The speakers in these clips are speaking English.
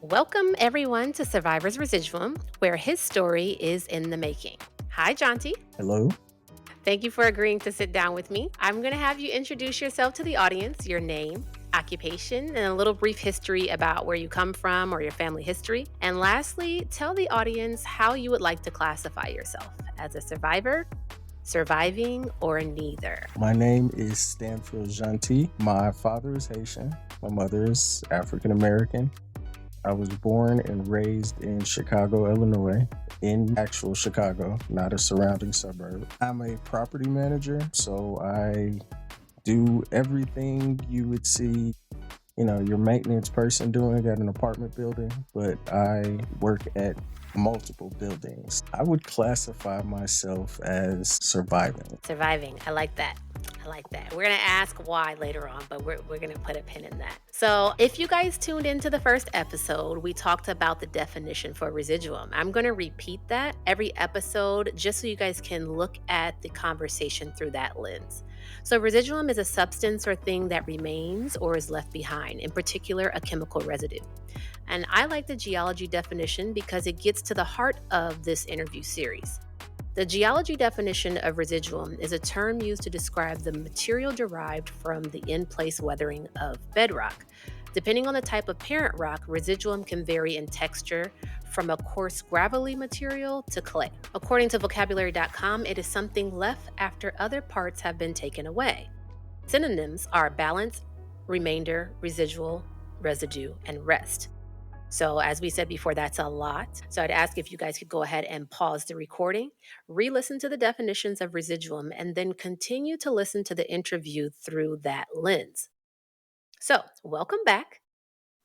Welcome, everyone, to Survivor's Residuum, where his story is in the making. Hi, Jeanty. Hello. Thank you for agreeing to sit down with me. I'm going to have you introduce yourself to the audience, your name, occupation, and a little brief history about where you come from or your family history. And lastly, tell the audience how you would like to classify yourself as a survivor, surviving, or neither. My name is Stanfield Jeanty. My father is Haitian. My mother is African American. I was born and raised in Chicago, Illinois, in actual Chicago, not a surrounding suburb. I'm a property manager, so I do everything you would see, your maintenance person doing at an apartment building, but I work at multiple buildings. I would classify myself as surviving. Surviving. I like that. I like that. We're going to ask why later on, but we're going to put a pin in that. So, if you guys tuned into the first episode, we talked about the definition for residuum. I'm going to repeat that every episode just so you guys can look at the conversation through that lens. So, residuum is a substance or thing that remains or is left behind, in particular, a chemical residue. And I like the geology definition because it gets to the heart of this interview series. The geology definition of residuum is a term used to describe the material derived from the in place weathering of bedrock. Depending on the type of parent rock, residuum can vary in texture from a coarse gravelly material to clay. According to vocabulary.com, it is something left after other parts have been taken away. Synonyms are balance, remainder, residual, residue, and rest. So, as we said before, that's a lot. So, I'd ask if you guys could go ahead and pause the recording, re listen to the definitions of residuum, and then continue to listen to the interview through that lens. So, welcome back.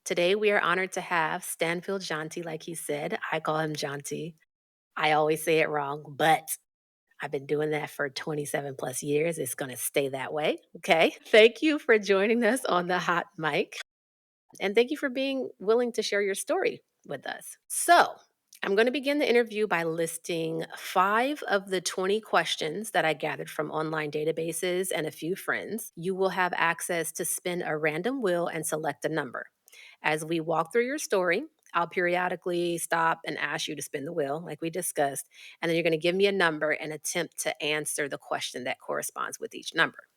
Today, we are honored to have Stanfield Jeanty, like he said. I call him Jeanty. I always say it wrong, but I've been doing that for 27 plus years. It's going to stay that way. Okay. Thank you for joining us on the hot mic. And thank you for being willing to share your story with us. So, I'm going to begin the interview by listing 5 of the 20 questions that I gathered from online databases and a few friends. You will have access to spin a random wheel and select a number. As we walk through your story, I'll periodically stop and ask you to spin the wheel, like we discussed, and then you're going to give me a number and attempt to answer the question that corresponds with each number.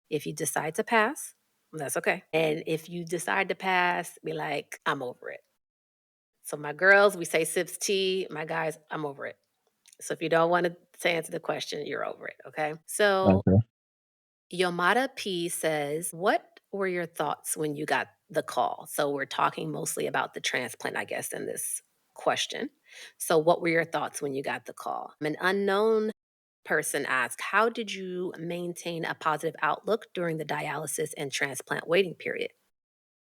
If you decide to pass, that's okay. And if you decide to pass, be like, I'm over it. So my girls, we say sips tea. My guys, I'm over it. So if you don't want to answer the question, you're over it. Okay. So Okay. Yomada P says, what were your thoughts when you got the call? So we're talking mostly about the transplant, I guess, in this question. So what were your thoughts when you got the call? An unknown person asked, how did you maintain a positive outlook during the dialysis and transplant waiting period?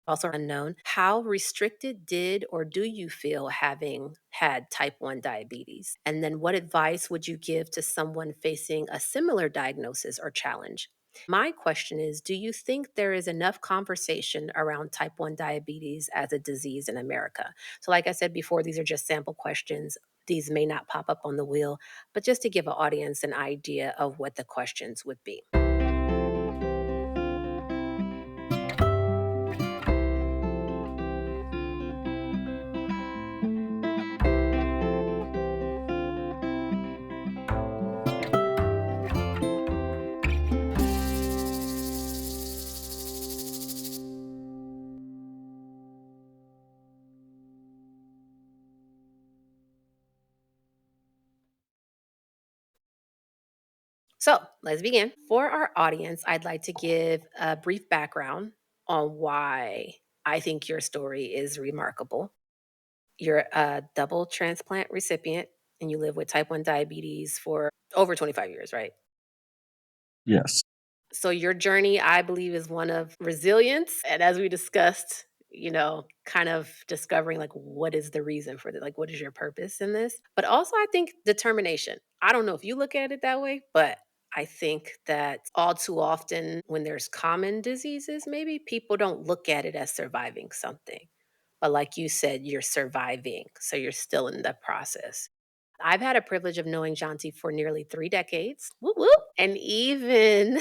Also unknown, how restricted did or do you feel having had type 1 diabetes? And then what advice would you give to someone facing a similar diagnosis or challenge? My question is, do you think there is enough conversation around type 1 diabetes as a disease in America? So, like I said before, these are just sample questions. These may not pop up on the wheel, but just to give an audience an idea of what the questions would be. So let's begin. For our audience, I'd like to give a brief background on why I think your story is remarkable. You're a double transplant recipient and you live with type 1 diabetes for over 25 years, right? Yes. So your journey, I believe, is one of resilience. And as we discussed, kind of discovering like what is the reason for like what is your purpose in this? But also I think determination. I don't know if you look at it that way, but I think that all too often when there's common diseases, maybe people don't look at it as surviving something. But like you said, you're surviving. So you're still in the process. I've had a privilege of knowing Janti for nearly 3 decades. Whoop, whoop. And even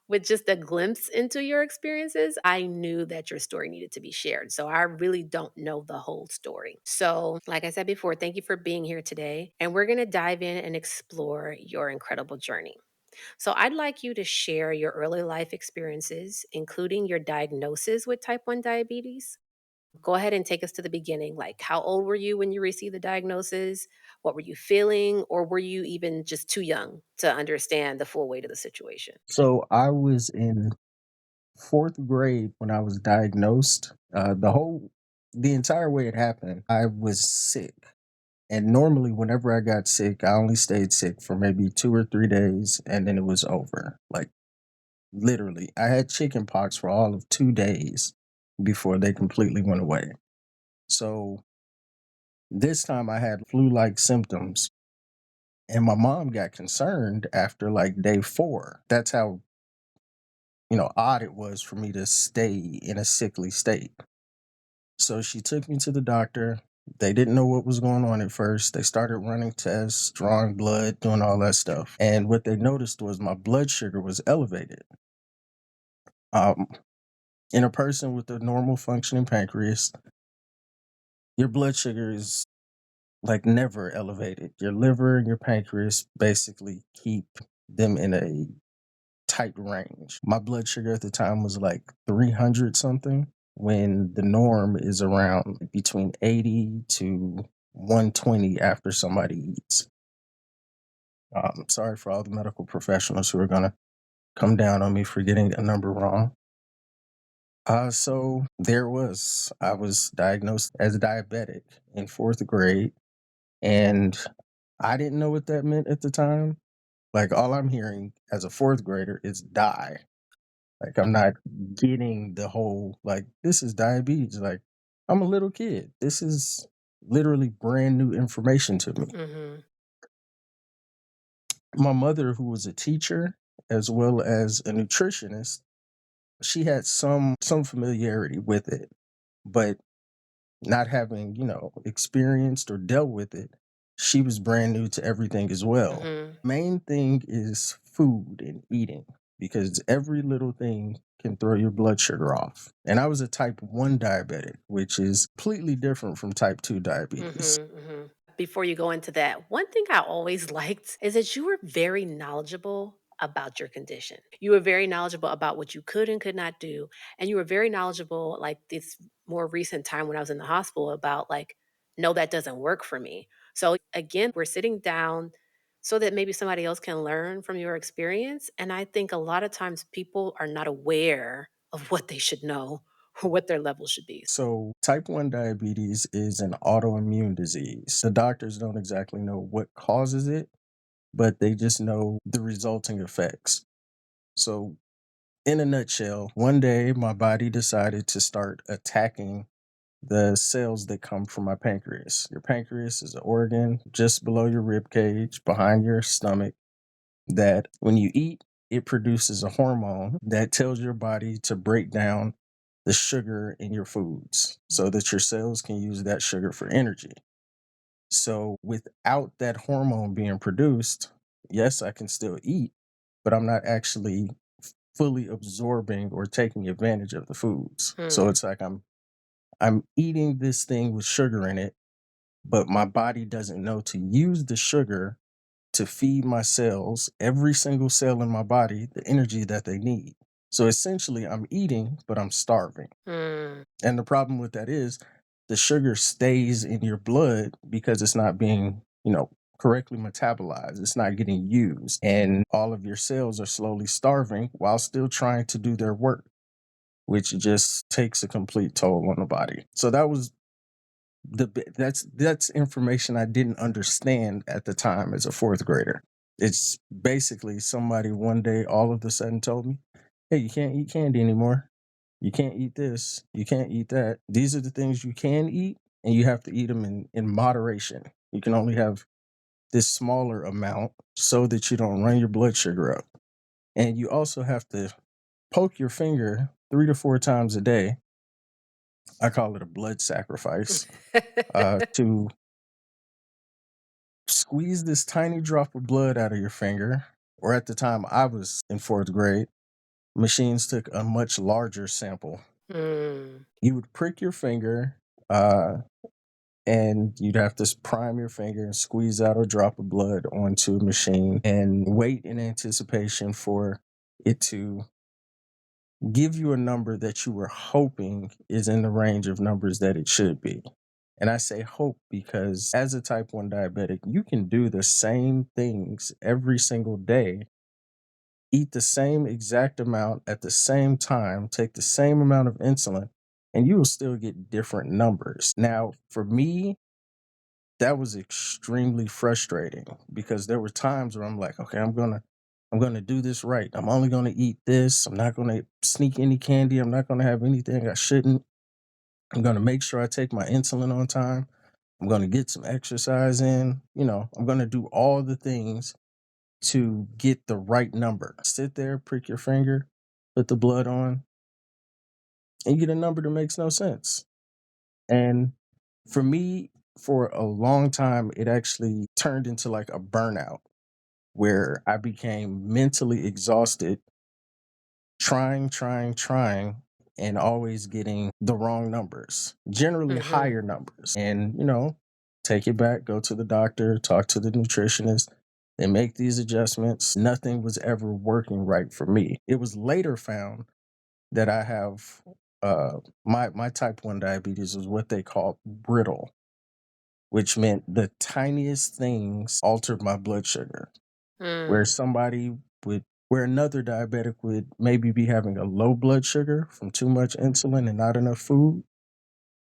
with just a glimpse into your experiences, I knew that your story needed to be shared. So I really don't know the whole story. So, like I said before, thank you for being here today. And we're going to dive in and explore your incredible journey. So, I'd like you to share your early life experiences, including your diagnosis with type 1 diabetes. Go ahead and take us to the beginning. Like, how old were you when you received the diagnosis? What were you feeling? Or were you even just too young to understand the full weight of the situation? So I was in fourth grade when I was diagnosed. The entire way it happened, I was sick. And normally, whenever I got sick, I only stayed sick for maybe 2 or 3 days and then it was over. Like, literally, I had chicken pox for all of 2 days before they completely went away. So this time I had flu like symptoms, and my mom got concerned after like day four. That's how, odd it was for me to stay in a sickly state. So she took me to the doctor. They didn't know what was going on at first. They started running tests, drawing blood, doing all that stuff. And what they noticed was my blood sugar was elevated. Um, in a person with a normal functioning pancreas, your blood sugar is like never elevated. Your liver and your pancreas basically keep them in a tight range. My blood sugar at the time was like 300 something, when the norm is around between 80 to 120 after somebody eats. Sorry for all the medical professionals who are going to come down on me for getting a number wrong. So there was, I was diagnosed as diabetic in fourth grade, and I didn't know what that meant at the time. Like, all I'm hearing as a fourth grader is die. Like, I'm not getting the whole, like, this is diabetes. Like, I'm a little kid. This is literally brand new information to me. Hmm. My mother, who was a teacher as well as a nutritionist, she had some familiarity with it, but not having, experienced or dealt with it, she was brand new to everything as well. Hmm. Main thing is food and eating, because every little thing can throw your blood sugar off. And I was a type 1 diabetic, which is completely different from type 2 diabetes. Mhm, mhm. Before you go into that, one thing I always liked is that you were very knowledgeable about your condition. You were very knowledgeable about what you could and could not do, and you were very knowledgeable, like this more recent time when I was in the hospital, about like, no, that doesn't work for me. So again, we're sitting down so that maybe somebody else can learn from your experience. And I think a lot of times people are not aware of what they should know or what their level should be. So, type 1 diabetes is an autoimmune disease. The doctors don't exactly know what causes it, but they just know the resulting effects. So, in a nutshell, one day my body decided to start attacking the cells that come from my pancreas. Your pancreas is an organ just below your rib cage, behind your stomach, that when you eat, it produces a hormone that tells your body to break down the sugar in your foods so that your cells can use that sugar for energy. So without that hormone being produced, yes, I can still eat, but I'm not actually fully absorbing or taking advantage of the foods. So Hmm. it's like I'm eating this thing with sugar in it, but my body doesn't know to use the sugar to feed my cells, every single cell in my body, the energy that they need. So essentially, I'm eating, but I'm starving. Hmm. And the problem with that is the sugar stays in your blood because it's not being, correctly metabolized. It's not getting used. And all of your cells are slowly starving while still trying to do their work, which just takes a complete toll on the body. So that's information I didn't understand at the time as a fourth grader. It's basically somebody one day all of a sudden told me, "Hey, you can't eat candy anymore. You can't eat this. You can't eat that. These are the things you can eat, and you have to eat them in moderation. You can only have this smaller amount so that you don't run your blood sugar up. And you also have to poke your finger 3 to 4 times a day. I call it a blood sacrifice, to squeeze this tiny drop of blood out of your finger or at the time I was in fourth grade, machines took a much larger sample. Mm. You would prick your finger, uh, and you'd have to prime your finger and squeeze out a drop of blood onto a machine and wait in anticipation for it to give you a number that you were hoping is in the range of numbers that it should be. And I say hope because as a type 1 diabetic, you can do the same things every single day, eat the same exact amount at the same time, take the same amount of insulin, and you will still get different numbers. Now, for me, that was extremely frustrating because there were times where I'm like, okay, I'm gonna do this right. I'm only gonna eat this. I'm not gonna sneak any candy. I'm not gonna have anything I shouldn't. I'm gonna make sure I take my insulin on time. I'm gonna get some exercise in. I'm gonna do all the things to get the right number. Sit there, prick your finger, put the blood on, and you get a number that makes no sense. And for me, for a long time, it actually turned into like a burnout where I became mentally exhausted trying, and always getting the wrong numbers, generally Mhm. higher numbers. And, take it back, go to the doctor, talk to the nutritionist, and make these adjustments. Nothing was ever working right for me. It was later found that I have my type 1 diabetes is what they call brittle, which meant the tiniest things altered my blood sugar. Where Mm. somebody would where another diabetic would maybe be having a low blood sugar from too much insulin and not enough food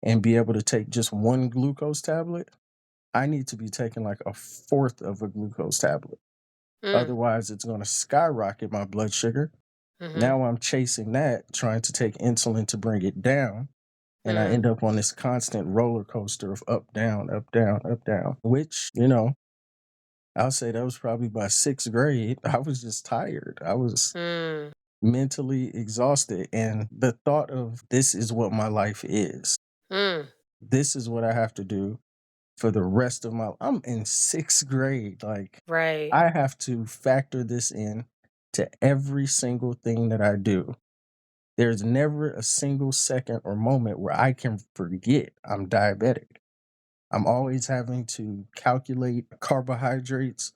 and be able to take just one glucose tablet, I need to be taking like a fourth of a glucose tablet. Mm. Otherwise, it's going to skyrocket my blood sugar. Mhm. Now I'm chasing that, trying to take insulin to bring it down. And I Mm. end up on this constant roller coaster of up, down, up, down, up, down, which, I'll say that was probably by sixth grade. I was just tired. I was Mm. mentally exhausted. And the thought of this is what my life is. Mm. This is what I have to do for the rest of my I'm in sixth grade. Like Right. I have to factor this in to every single thing that I do. There's never a single second or moment where I can forget I'm diabetic. I'm always having to calculate carbohydrates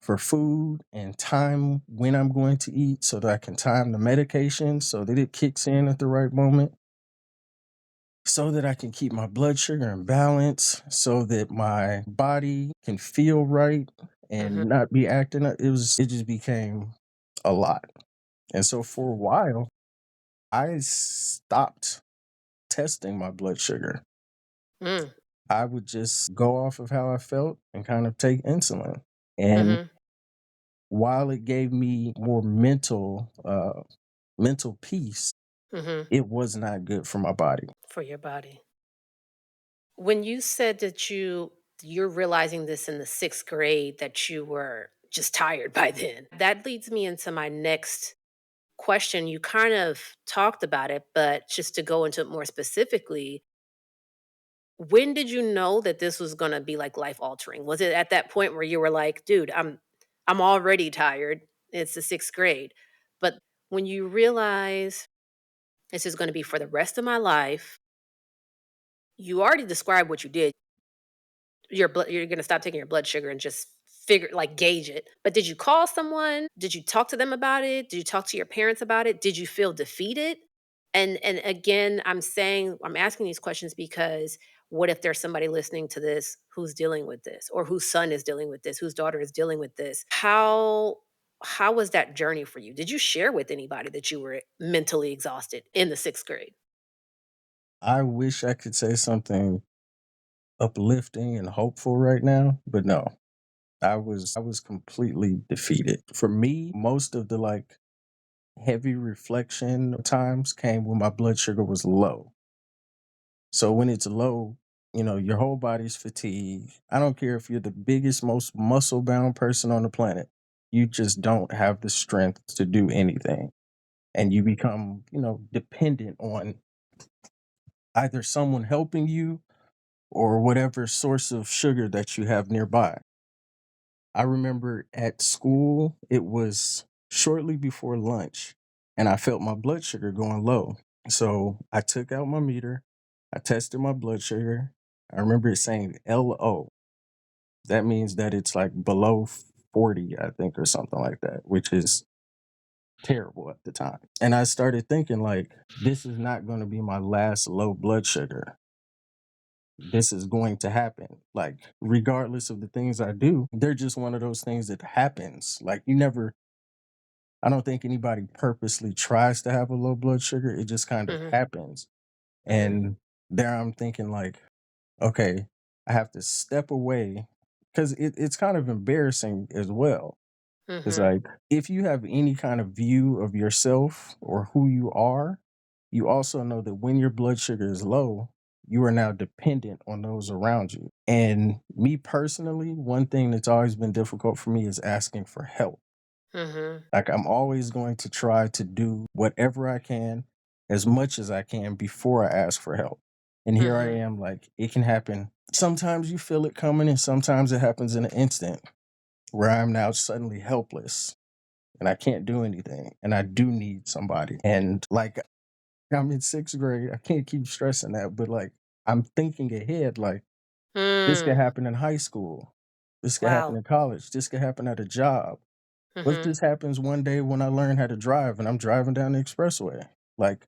for food and time when I'm going to eat so that I can time the medication so that it kicks in at the right moment, so that I can keep my blood sugar in balance, so that my body can feel right Mhm. and not be acting up. It just became a lot. And so for a while, I stopped testing my blood sugar. Mm. I would just go off of how I felt and kind of take insulin. And Mhm. while it gave me more mental peace, Mhm. it was not good for my body. For your body. When you said that you're realizing this in the 6th grade that you were just tired by then, that leads me into my next question. You kind of talked about it, but just to go into it more specifically, when did you know that this was gonna be, like, life altering? Was it at that point where you were like, "Dude, I'm already tired. It's the 6th grade." But when you realize this is gonna be for the rest of my life, you already described what you did. You're gonna stop taking your blood sugar and just gauge it. But did you call someone? Did you talk to them about it? Did you talk to your parents about it? Did you feel defeated? And again, I'm asking these questions because what if there's somebody listening to this who's dealing with this, or whose son is dealing with this, whose daughter is dealing with this? How was that journey for you? Did you share with anybody that you were mentally exhausted in the 6th grade? I wish I could say something uplifting and hopeful right now, but no. I was completely defeated. For me, most of the heavy reflection times came when my blood sugar was low. So when it's low, your whole body's fatigued. I don't care if you're the biggest, most muscle bound person on the planet. You just don't have the strength to do anything. And you become, dependent on either someone helping you or whatever source of sugar that you have nearby. I remember at school, it was shortly before lunch, and I felt my blood sugar going low. So I took out my meter, I tested my blood sugar. I remember it saying LO. That means that it's like below 40, I think, or something like that, which is terrible at the time. And I started thinking, like, this is not going to be my last low blood sugar. This is going to happen. Like, regardless of the things I do, they're just one of those things that happens. Like, I don't think anybody purposely tries to have a low blood sugar. It just kind of Mhm. happens. Mhm. And there I'm thinking, like, okay, I have to step away because it's kind of embarrassing as well. It's Mhm. like if you have any kind of view of yourself or who you are, you also know that when your blood sugar is low, you are now dependent on those around you. And me personally, one thing that's always been difficult for me is asking for help. Mhm. Like I'm always going to try to do whatever I can as much as I can before I ask for help. And here I Mhm. am, like it can happen. Sometimes you feel it coming and sometimes it happens in an instant where I'm now suddenly helpless and I can't do anything and I do need somebody. And like I'm in sixth grade, I can't keep stressing that, but like I'm thinking ahead, like this could Mm. happen in high school. This could happen Wow. in college. This could happen at a job. What if Mhm. this happens one day when I learn how to drive and I'm driving down the expressway? Like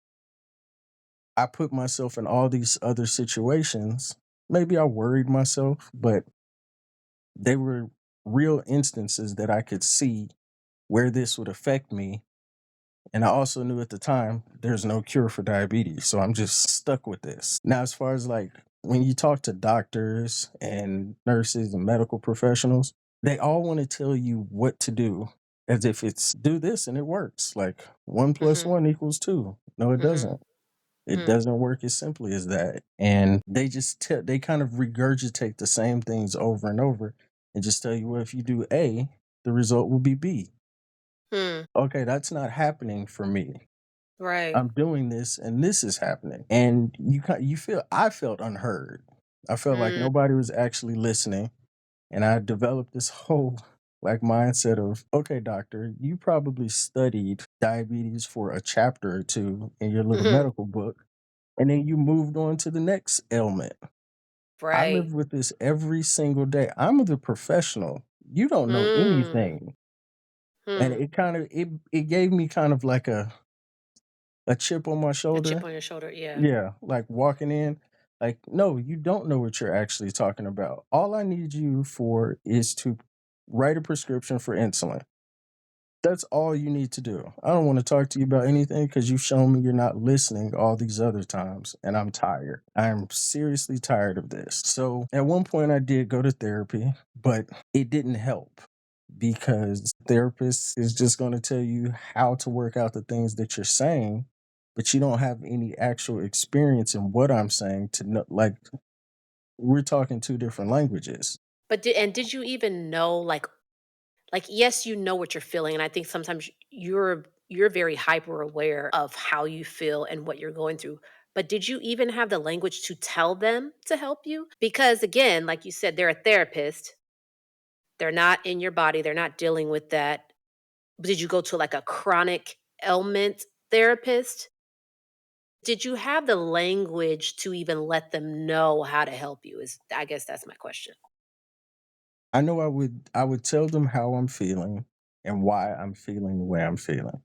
I put myself in all these other situations. Maybe I worried myself, but they were real instances that I could see where this would affect me. And I also knew at the time there's no cure for diabetes. So I'm just stuck with this. Now, as far as like when you talk to doctors and nurses and medical professionals, they all want to tell you what to do as if it's do this and it works. Like one plus Mhm. one equals two. No, it Mhm. doesn't. It Mm. doesn't work as simply as that. And they just they kind of regurgitate the same things over and over and just tell you, well, if you do A, the result will be B. Mm. Okay, that's not happening for me. Right. I'm doing this and this is happening. And you feel I felt unheard. I felt like Mm. nobody was actually listening. And I developed this whole like mindset of, okay, doctor, you probably studied diabetes for a chapter or two in your little Mhm. medical book, and then you moved on to the next ailment. I Right. live with this every single day. I'm the professional. You don't know Mm. anything. And Mm. it gave me kind of like a chip on my A chip shoulder. on your shoulder. Yeah. Yeah, like walking in, like, no, you don't know what you're actually talking about. All I need you for is to write a prescription for insulin. That's all you need to do. I don't want to talk to you about anything because you've shown me you're not listening all these other times, and I'm tired. I'm seriously tired of this. So at one point, I did go to therapy, but it didn't help because therapist is just going to tell you how to work out the things that you're saying, but you don't have any actual experience in what I'm saying to know. Like we're talking two different languages. But did you even know like yes, you know what you're feeling, and I think sometimes you're very hyper aware of how you feel and what you're going through. But did you even have the language to tell them to help you? Because again, like you said, they're a therapist. They're not in your body. They're not dealing with that. Did you go to like a chronic ailment therapist? Did you have the language to even let them know how to help you? Is I guess that's my question. I know I would tell them how I'm feeling and why I'm feeling the way I'm feeling.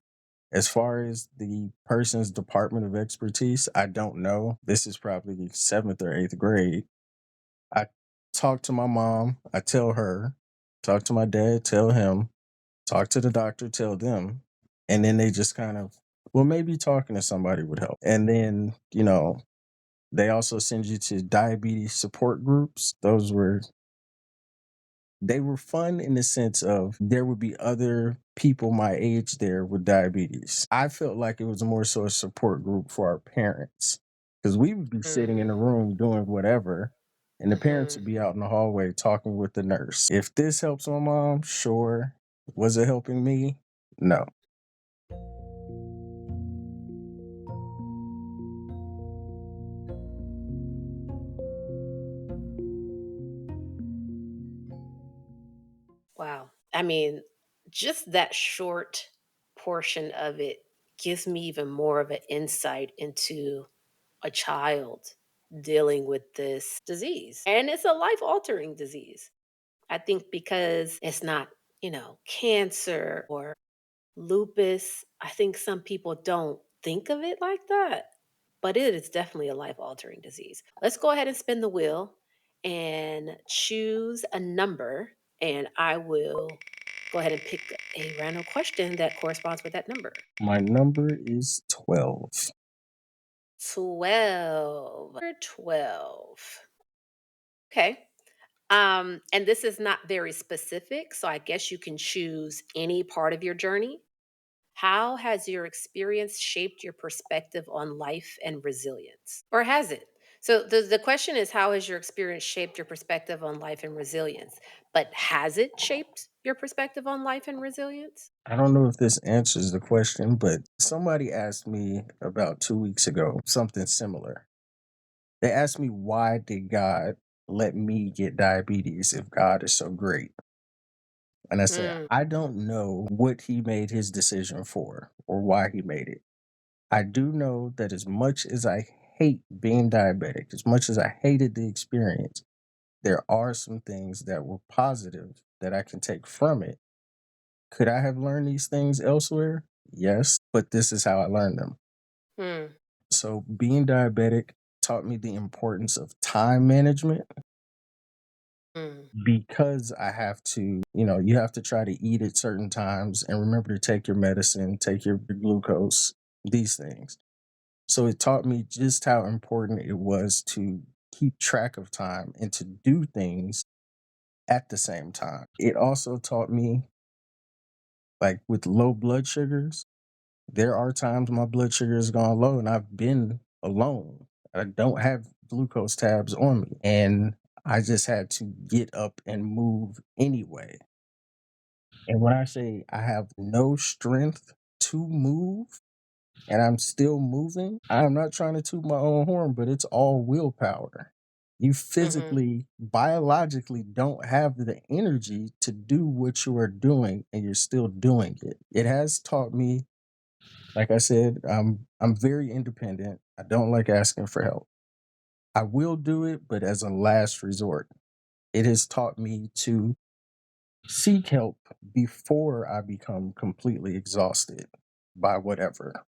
As far as the person's department of expertise, I don't know. This is probably seventh or eighth grade. I talk to my mom, I tell her, talk to my dad, tell him, talk to the doctor, tell them. And then they just kind of, well, maybe talking to somebody would help. And then, they also send you to diabetes support groups. They were fun in the sense of there would be other people my age there with diabetes. I felt like it was more so a support group for our parents because we would be sitting in Mm, a room doing whatever, and the parents mhm. would be out in the hallway talking with the nurse. If this helps my mom, sure. Was it helping me? No. Wow. I mean, just that short portion of it gives me even more of an insight into a child dealing with this disease. And it's a life altering disease. I think because it's not, cancer or lupus, I think some people don't think of it like that, but it is definitely a life altering disease. Let's go ahead and spin the wheel and choose a number, and I will go ahead and pick a random question that corresponds with that number. My number is 12. 12. Number 12. Okay. And this is not very specific, so I guess you can choose any part of your journey. How has your experience shaped your perspective on life and resilience? Or has it? So the question is, how has your experience shaped your perspective on life and resilience? But has it shaped your perspective on life and resilience? I don't know if this answers the question, but somebody asked me about 2 weeks ago something similar. They asked me, why did God let me get diabetes if God is so great? And I said, Mm, I don't know what he made his decision for or why he made it. I do know that as much as I hate being diabetic, as much as I hated the experience, there are some things that were positive that I can take from it. Could I have learned these things elsewhere? Yes, but this is how I learned them. mm, So being diabetic taught me the importance of time management mm, because I have to, you have to try to eat at certain times and remember to take your medicine, take your glucose, these things. So it taught me just how important it was to keep track of time and to do things at the same time. It also taught me, like with low blood sugars, there are times my blood sugar has gone low and I've been alone. I don't have glucose tabs on me. And I just had to get up and move anyway. And when I say I have no strength to move and I'm still moving, I'm not trying to toot my own horn, but it's all willpower. You hmm physically, biologically don't have the energy to do what you are doing and you're still doing it. It has taught me, like I said, I'm very independent. I don't like asking for help. I will do it, but as a last resort. It has taught me to seek help before I become completely exhausted by whatever.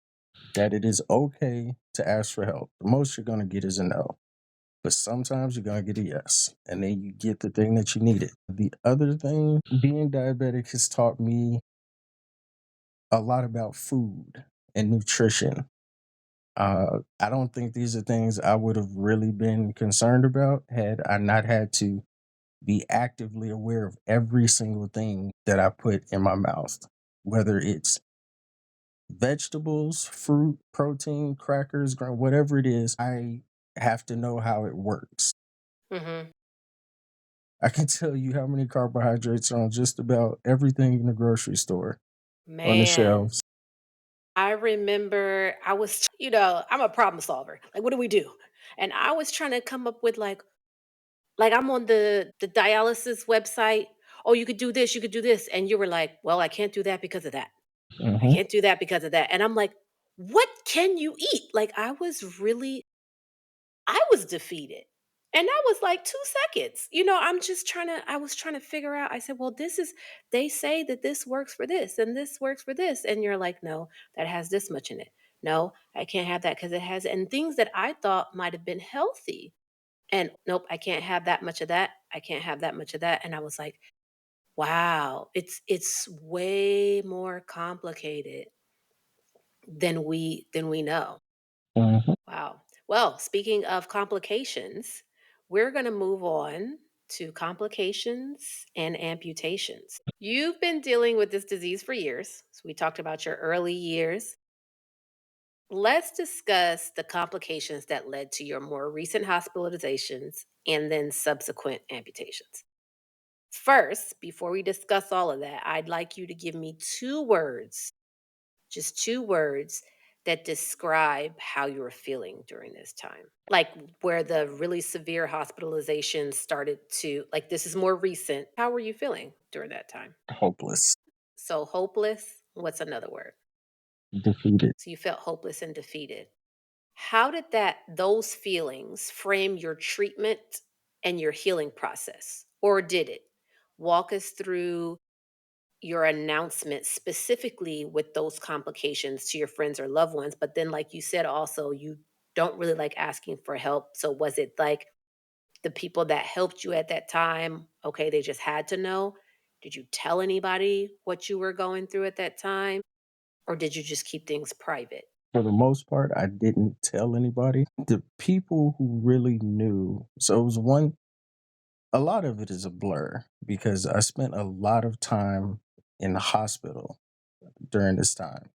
That it is okay to ask for help. The most you're going to get is a no, but sometimes you're going to get a yes, and then you get the thing that you needed. The other thing, being diabetic has taught me a lot about food and nutrition. I don't think these are things I would have really been concerned about had I not had to be actively aware of every single thing that I put in my mouth, whether it's vegetables, fruit, protein, crackers, whatever it is. I have to know how it works. hmm I can tell you how many carbohydrates are on just about everything in the grocery store on the Man, shelves. I remember I'm a problem solver. Like, what do we do? And I was trying to come up with like I'm on the dialysis website. Oh, you could do this, you could do this. And you were like, well, I can't do that because of that. I Hmm. can't do that because of that. And I'm like, what can you eat? Like I was defeated. And that was like 2 seconds. I was trying to figure out. I said, well, they say that this works for this and this works for this. And you're like, no, that has this much in it. No, I can't have that because it has, and things that I thought might have been healthy. And nope, I can't have that much of that. I can't have that much of that. And I was like, wow, it's way more complicated than we know. Hmm. Wow. Well, speaking of complications, we're going to move on to complications and amputations. You've been dealing with this disease for years. So we talked about your early years. Let's discuss the complications that led to your more recent hospitalizations and then subsequent amputations. First, before we discuss all of that, I'd like you to give me 2 words, just 2 words that describe how you were feeling during this time? Like where the really severe hospitalizations started to, like, this is more recent. How were you feeling during that time? Hopeless, So hopeless. What's another word? defeated. So you felt hopeless and defeated. How did those feelings frame your treatment and your healing process? Or did it? Walk us through your announcement specifically with those complications to your friends or loved ones. But then, like you said, also, you don't really like asking for help. So, was it like the people that helped you at that time? Okay, they just had to know. Did you tell anybody what you were going through at that time? Or did you just keep things private? For the most part, I didn't tell anybody. The people who really knew, so it was one, a lot of it is a blur because I spent a lot of time in the hospital during this time.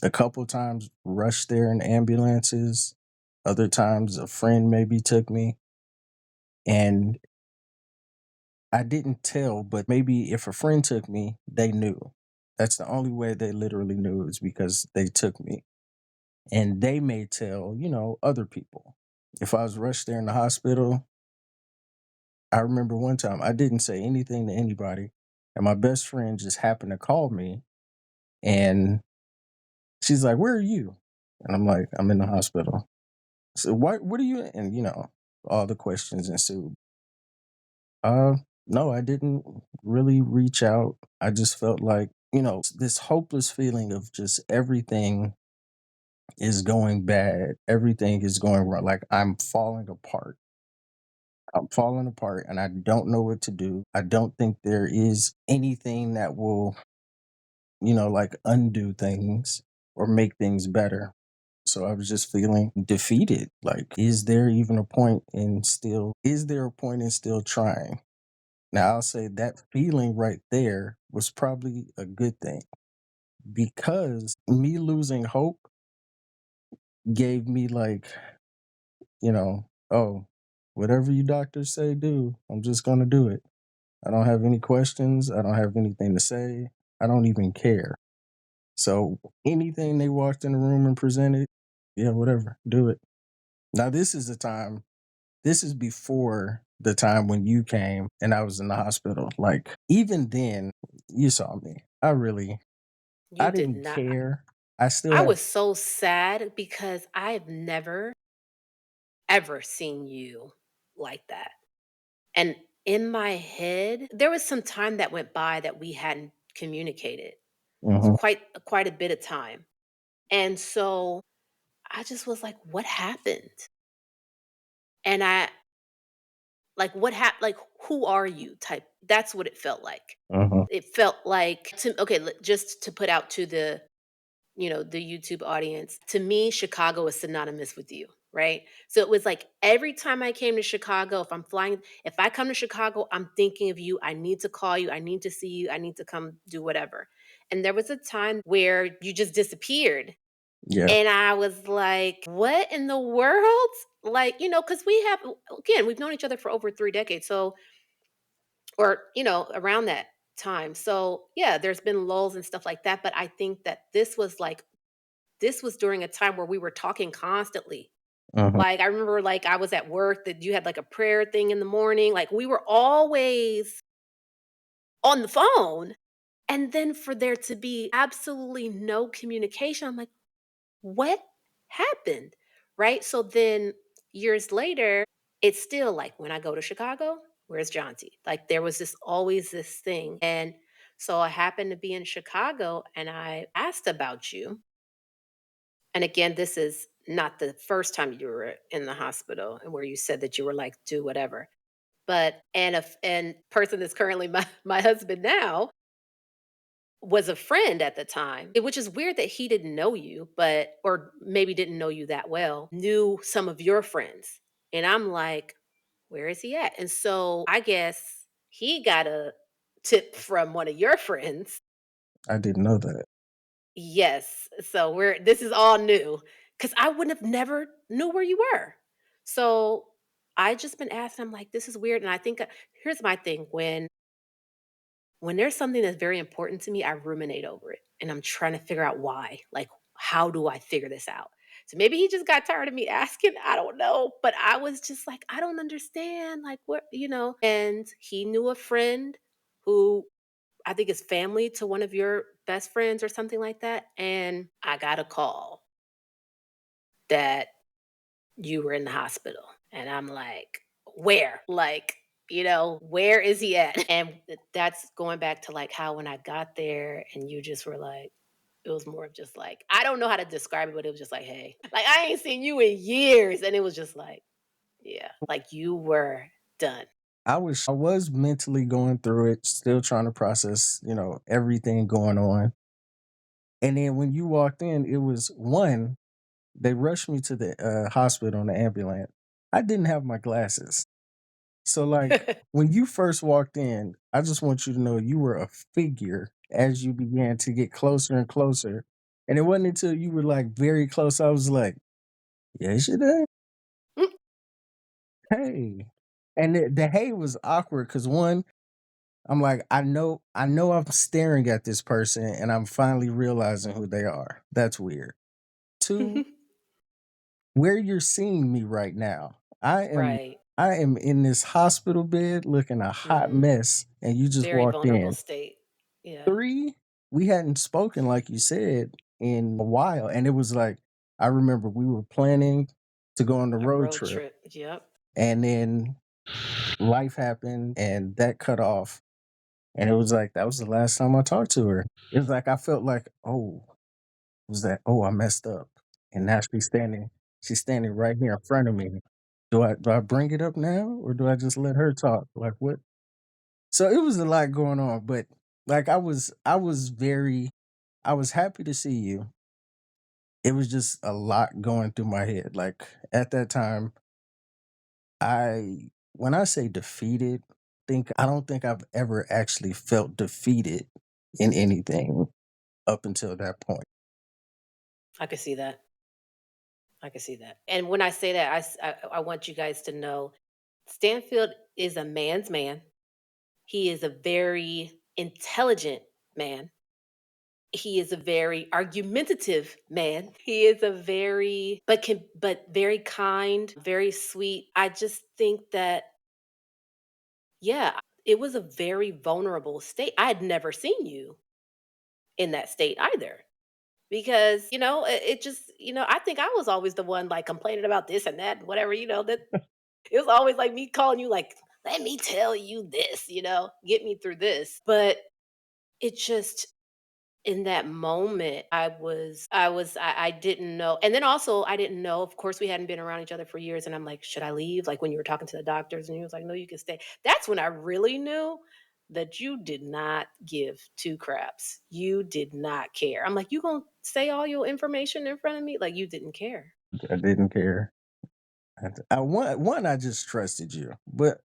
A couple times rushed there in ambulances, other times a friend maybe took me, and I didn't tell, but maybe if a friend took me, they knew. That's the only way they literally knew is because they took me. And they may tell, other people. If I was rushed there in the hospital, I remember one time I didn't say anything to anybody, and my best friend just happened to call me, and she's like, "Where are you?" And I'm like, "I'm in the hospital." So what are you? And all the questions ensued. Uh, no, I didn't really reach out. I just felt like, this hopeless feeling of just everything is going bad. Everything is going wrong. Like I'm falling apart. I'm falling apart and I don't know what to do. I don't think there is anything that will, like undo things or make things better. So I was just feeling defeated. Like, is there a point in still trying? Now, I'll say that feeling right there was probably a good thing because me losing hope gave me, like, oh, whatever you doctors say, do, I'm just going to do it. I don't have any questions. I don't have anything to say. I don't even care. So anything they walked in the room and presented, yeah, whatever, do it. Now, this is before the time when you came and I was in the hospital. Like, even then, you saw me. You I did didn't not. care. I still I have, was so sad because I've never, ever seen you like that. And in my head, there was some time that went by that we hadn't communicated. It's mhm, quite a bit of time. And so I just was like, what happened? And I like what happened, like who are you type. That's what it felt like. mhm, It felt like to okay, just to put out to the YouTube audience. To me, Chicago is synonymous with you, right? So it was like every time I came to Chicago, if I come to Chicago, I'm thinking of you. I need to call you. I need to see you. I need to come do whatever. And there was a time where you just disappeared. yeah, And I was like, what in the world? Like, because again, we've known each other for over 3 decades. So, or, around that time. So, yeah, there's been lulls and stuff like that. But I think that this was during a time where we were talking constantly. mhm, Like, I remember, like, I was at work that you had, like, a prayer thing in the morning. Like, we were always on the phone, and then for there to be absolutely no communication, I'm like, "What happened?" Right? So then years later, it's still like, when I go to Chicago, where's Jeanty? Like, there was always this thing, and so I happened to be in Chicago, and I asked about you. And again, this is not the first time you were in the hospital and where you said that you were like, do whatever. But and person that's currently my husband now was a friend at the time, which is weird that he didn't know you, but or maybe didn't know you that well, knew some of your friends. And I'm like, where is he at? And so I guess he got a tip from one of your friends. I didn't know that. Yes. So this is all new because I wouldn't have never knew where you were. So I just been asking. I'm like, this is weird. And I think here's my thing: when there's something that's very important to me, I ruminate over it, and I'm trying to figure out why. Like, how do I figure this out? So maybe he just got tired of me asking. I don't know. But I was just like, I don't understand. Like, what? And he knew a friend who I think is family to one of your best friends or something like that. And I got a call that you were in the hospital. And I'm like, where? Like, where is he at? And that's going back to like how when I got there and you just were like, it was more of just like, I don't know how to describe it, but it was just like, hey, like I ain't seen you in years. And it was just like, yeah, like you were done. I was mentally going through it, still trying to process, everything going on. And then when you walked in, it was one, they rushed me to the hospital in the ambulance. I didn't have my glasses. So, like, when you first walked in, I just want you to know you were a figure as you began to get closer and closer. And it wasn't until you were like very close, I was like, yes, you did. Mm. Hey. And the hey was awkward because one, I'm like, I know I'm staring at this person and I'm finally realizing who they are. That's weird. Two, where you're seeing me right now. I am Right. I am in this hospital bed looking a hot Hmm. mess and you just Very walked vulnerable in. state. Yeah. Three, we hadn't spoken like you said in a while and it was like I remember we were planning to go on the A road road trip trip. Yep. and then life happened and that cut off and it was like that was the last time I talked to her. It was like I felt like, oh, was that oh I messed up. And now she's standing right here in front of me. Do I bring it up now or do I just let her talk? Like what? So it was a lot going on, but like I was happy to see you. It was just a lot going through my head. Like at that time, I when I say defeated, I don't think I've ever actually felt defeated in anything up until that point. I could see that. I could see that. And when I say that, I want you guys to know Stanfield is a man's man. He is a very intelligent man. He is a very argumentative man. He is a very but very kind, very sweet. I just think that yeah, it was a very vulnerable state. I had never seen you in that state either. Because, it just, I think I was always the one like complaining about this and that and whatever, that it was always like me calling you like, let me tell you this, get me through this. But it just in that moment, I didn't know. And then also I didn't know, of course, we hadn't been around each other for years. And I'm like, should I leave? Like when you were talking to the doctors and he was like, no, you can stay. That's when I really knew that you did not give two craps. You did not care. I'm like, you gonna say all your information in front of me? Like you didn't care. I didn't care. I just trusted you, but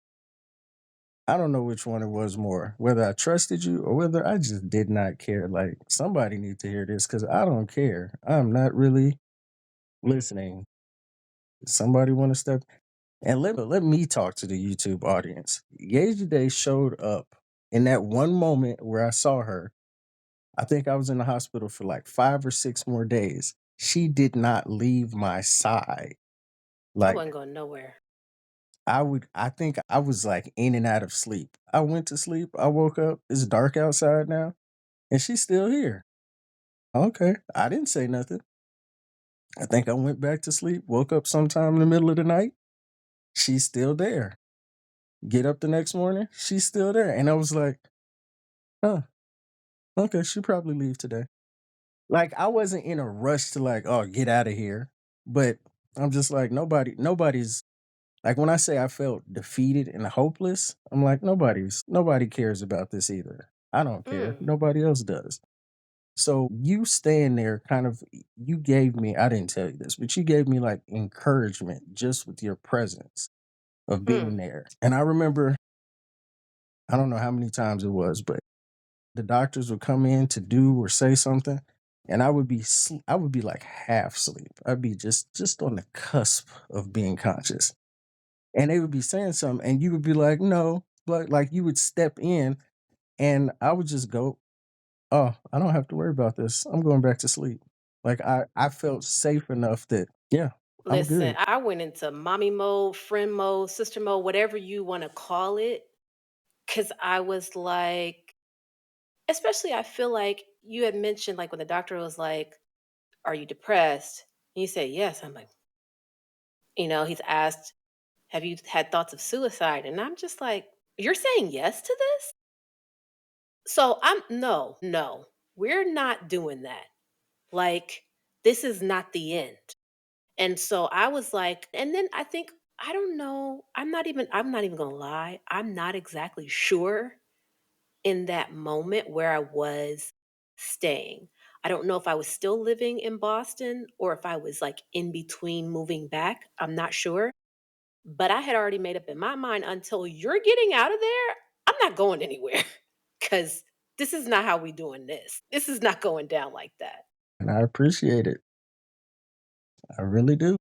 I don't know which one it was more, whether I trusted you or whether I just did not care. Like somebody need to hear this because I don't care. I'm not really listening. Somebody want to step and let me talk to the YouTube audience. Gage Day showed up in that one moment where I saw her. I think I was in the hospital for like 5 or 6 more days. She did not leave my side. I Like wasn't going nowhere. I think I was like in and out of sleep. I went to sleep. I woke up. It's dark outside now and she's still here. Okay. I didn't say nothing. I think I went back to sleep, woke up sometime in the middle of the night. She's still there. Get up the next morning. She's still there. And I was like, huh, okay, she probably leave today. Like I wasn't in a rush to like, oh, get out of here. But I'm just like, nobody's like when I say I felt defeated and hopeless, I'm like, nobody cares about this either. I don't care. Mm, Nobody else does. So you staying there kind of you gave me, I didn't tell you this, but you gave me like encouragement just with your presence of being mm, there. And I remember, I don't know how many times it was, but the doctors would come in to do or say something and I would be like half asleep. I'd be just on the cusp of being conscious. And they would be saying something and you would be like, no, but like you would step in and I would just go, oh, I don't have to worry about this. I'm going back to sleep. Like I felt safe enough that yeah, I'm Listen, good. I went into mommy mode, friend mode, sister mode, whatever you wanna call it, because I was like, especially I feel like you had mentioned, like, when the doctor was like, "Are you depressed?" And you say, "Yes." I'm like, he's asked, "Have you had thoughts of suicide?" And I'm just like, "You're saying yes to this?" So I'm no, no, we're not doing that. Like, this is not the end. And so I was like, and then I think, I don't know, I'm not even gonna lie, I'm not exactly sure in that moment where I was staying. I don't know if I was still living in Boston or if I was like in between moving back. I'm not sure. But I had already made up in my mind, until you're getting out of there, I'm not going anywhere. Cause this is not how we doing this. This is not going down like that. And I appreciate it. I really do.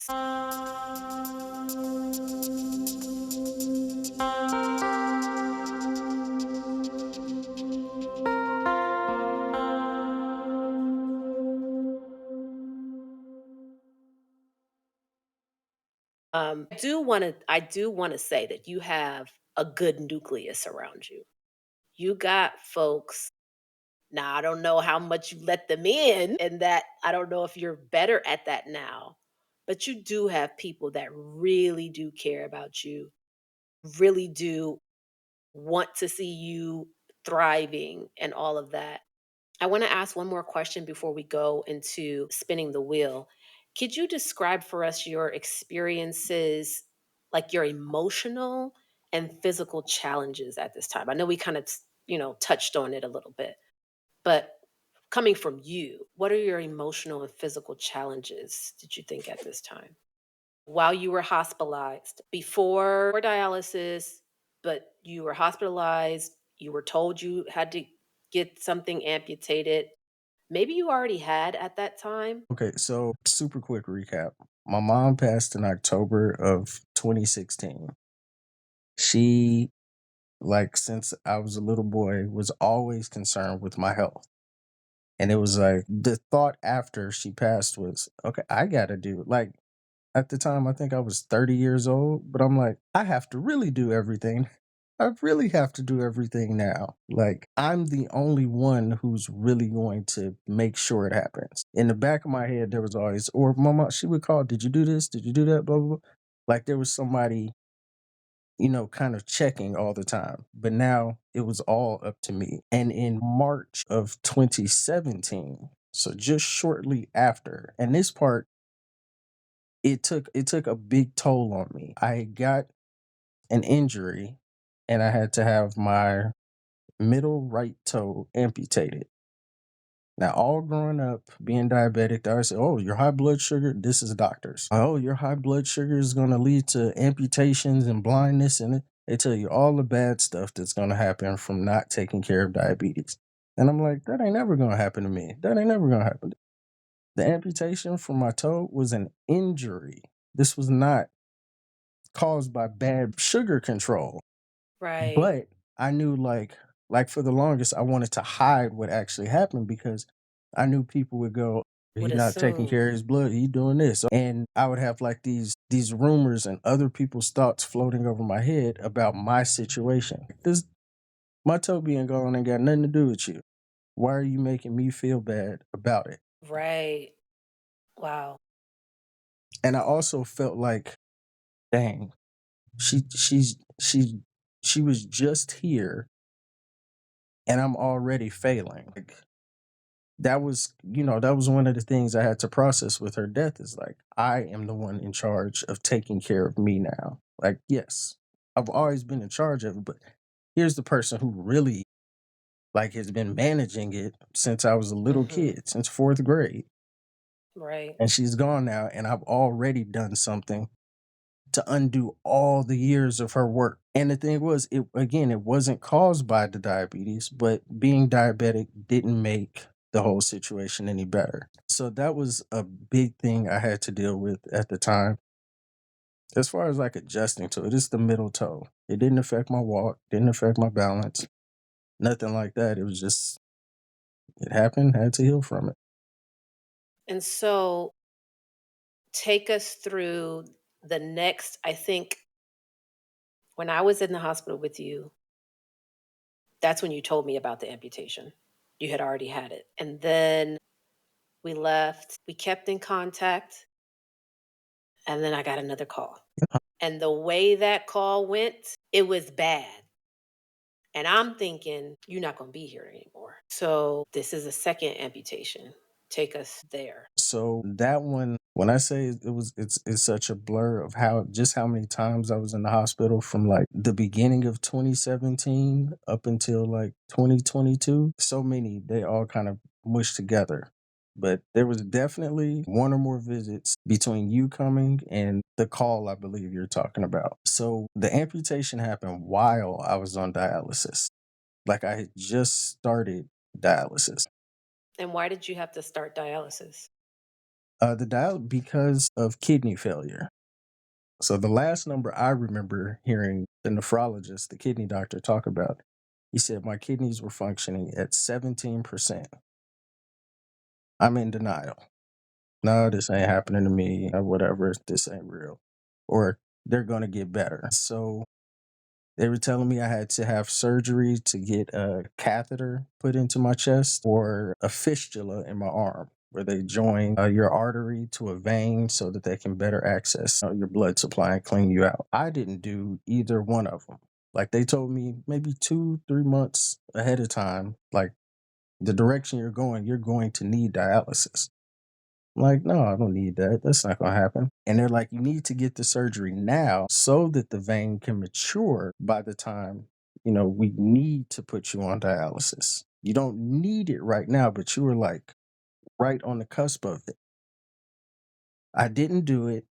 I do want to say that you have a good nucleus around you. You got folks. Now, I don't know how much you let them in, and that I don't know if you're better at that now, but you do have people that really do care about you, really do want to see you thriving and all of that. I want to ask one more question before we go into spinning the wheel. Could you describe for us your experiences, like your emotional and physical challenges at this time? I know we kind of, touched on it a little bit, but coming from you, what are your emotional and physical challenges, did you think, at this time? While you were hospitalized, before dialysis, but you were hospitalized, you were told you had to get something amputated. Maybe you already had at that time? Okay, so super quick recap. My mom passed in October of 2016. She, like, since I was a little boy, was always concerned with my health. And it was like the thought after she passed was, okay, I gotta do like at the time I think I was 30 years old, but I'm like, I have to really do everything. I really have to do everything now. Like I'm the only one who's really going to make sure it happens. In the back of my head, there was always, or my mom, she would call, did you do this? Did you do that? Blah, blah, blah. Like there was somebody, kind of checking all the time. But now it was all up to me. And in March of 2017, so just shortly after, and this part, it took a big toll on me. I got an injury and I had to have my middle right toe amputated. Now, all growing up, being diabetic, they always say, "Oh, your high blood sugar." This is doctors. Oh, your high blood sugar is going to lead to amputations and blindness, and they tell you all the bad stuff that's going to happen from not taking care of diabetes. And I'm like, that ain't never going to happen to me. That ain't never going to happen. The amputation from my toe was an injury. This was not caused by bad sugar control. Right. But I knew like for the longest I wanted to hide what actually happened because I knew people would go, Would he not taking assume. care of his blood, he doing this. And I would have like these rumors and other people's thoughts floating over my head about my situation. This my toe being gone ain't got nothing to do with you. Why are you making me feel bad about it? Right. Wow. And I also felt like, dang, she was just here and I'm already failing. Like that was one of the things I had to process with her death is like I am the one in charge of taking care of me now. Like yes, I've always been in charge of it, but here's the person who really like has been managing it since I was a little Mhm. kid, since 4th grade. Right. And she's gone now and I've already done something to undo all the years of her work. And the thing was, it wasn't caused by the diabetes, but being diabetic didn't make the whole situation any better. So that was a big thing I had to deal with at the time. As far as like adjusting to it, it's the middle toe. It didn't affect my walk, didn't affect my balance, nothing like that. It was just it happened, had to heal from it. And so take us through the next, I think when I was in the hospital with you, that's when you told me about the amputation. You had already had it. And then we left, we kept in contact, and then I got another call. And the way that call went, it was bad. And I'm thinking, you're not going to be here anymore. So this is a second amputation. Take us there. So that one, when I say it's such a blur of how many times I was in the hospital from like the beginning of 2017 up until like 2022. So many, they all kind of mushed together. But there was definitely one or more visits between you coming and the call I believe you're talking about. So the amputation happened while I was on dialysis. Like I had just started dialysis. And why did you have to start dialysis? The dial because of kidney failure. So the last number I remember hearing the nephrologist, the kidney doctor, talk about, he said my kidneys were functioning at 17%. I'm in denial. No, this ain't happening to me, or whatever. This ain't real. Or they're gonna get better. So they were telling me I had to have surgery to get a catheter put into my chest or a fistula in my arm, where they join your artery to a vein so that they can better access your blood supply and clean you out. I didn't do either one of them. Like they told me maybe 2, 3 months ahead of time, like the direction you're going to need dialysis. I'm like, no, I don't need that. That's not going to happen. And they're like, you need to get the surgery now so that the vein can mature by the time, we need to put you on dialysis. You don't need it right now, but you were like right on the cusp of it. I didn't do it.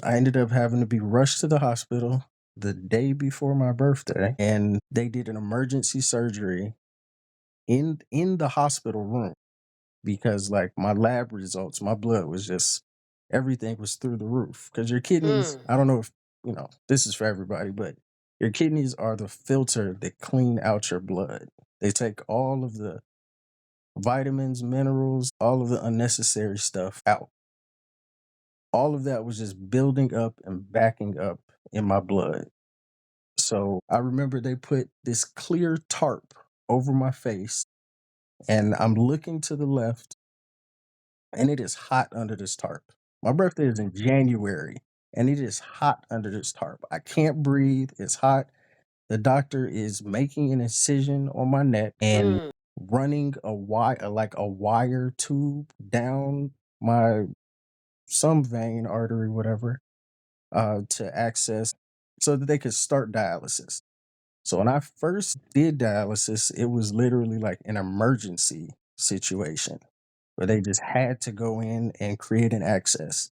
I ended up having to be rushed to the hospital the day before my birthday, and they did an emergency surgery in the hospital room because like my lab results, my blood was just everything was through the roof. Because your kidneys, Mm, I don't know if this is for everybody, but your kidneys are the filter that clean out your blood. They take all of the vitamins, minerals, all of the unnecessary stuff out. All of that was just building up and backing up in my blood. So I remember they put this clear tarp over my face, and I'm looking to the left and it is hot under this tarp. My birthday is in January, and it is hot under this tarp. I can't breathe. It's hot. The doctor is making an incision on my neck and mm. running like a wire tube down my some vein, artery, whatever, to access so that they could start dialysis. So when I first did dialysis, it was literally like an emergency situation where they just had to go in and create an access.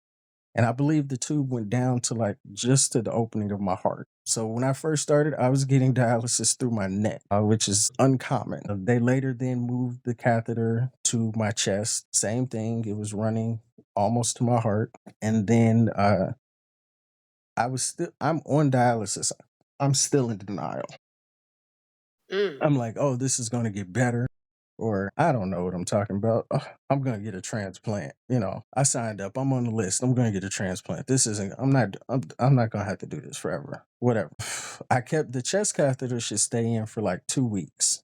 And I believe the tube went down to like just to the opening of my heart. So when I first started, I was getting dialysis through my neck, which is uncommon. They later then moved the catheter to my chest. Same thing. It was running almost to my heart. And then I'm on dialysis. I'm still in denial. Mm. I'm like, oh, this is going to get better. Or I don't know what I'm talking about. Ugh, I'm going to get a transplant. I signed up. I'm on the list. I'm going to get a transplant. This isn't, I'm not going to have to do this forever. Whatever. I kept the chest catheter should stay in for like 2 weeks.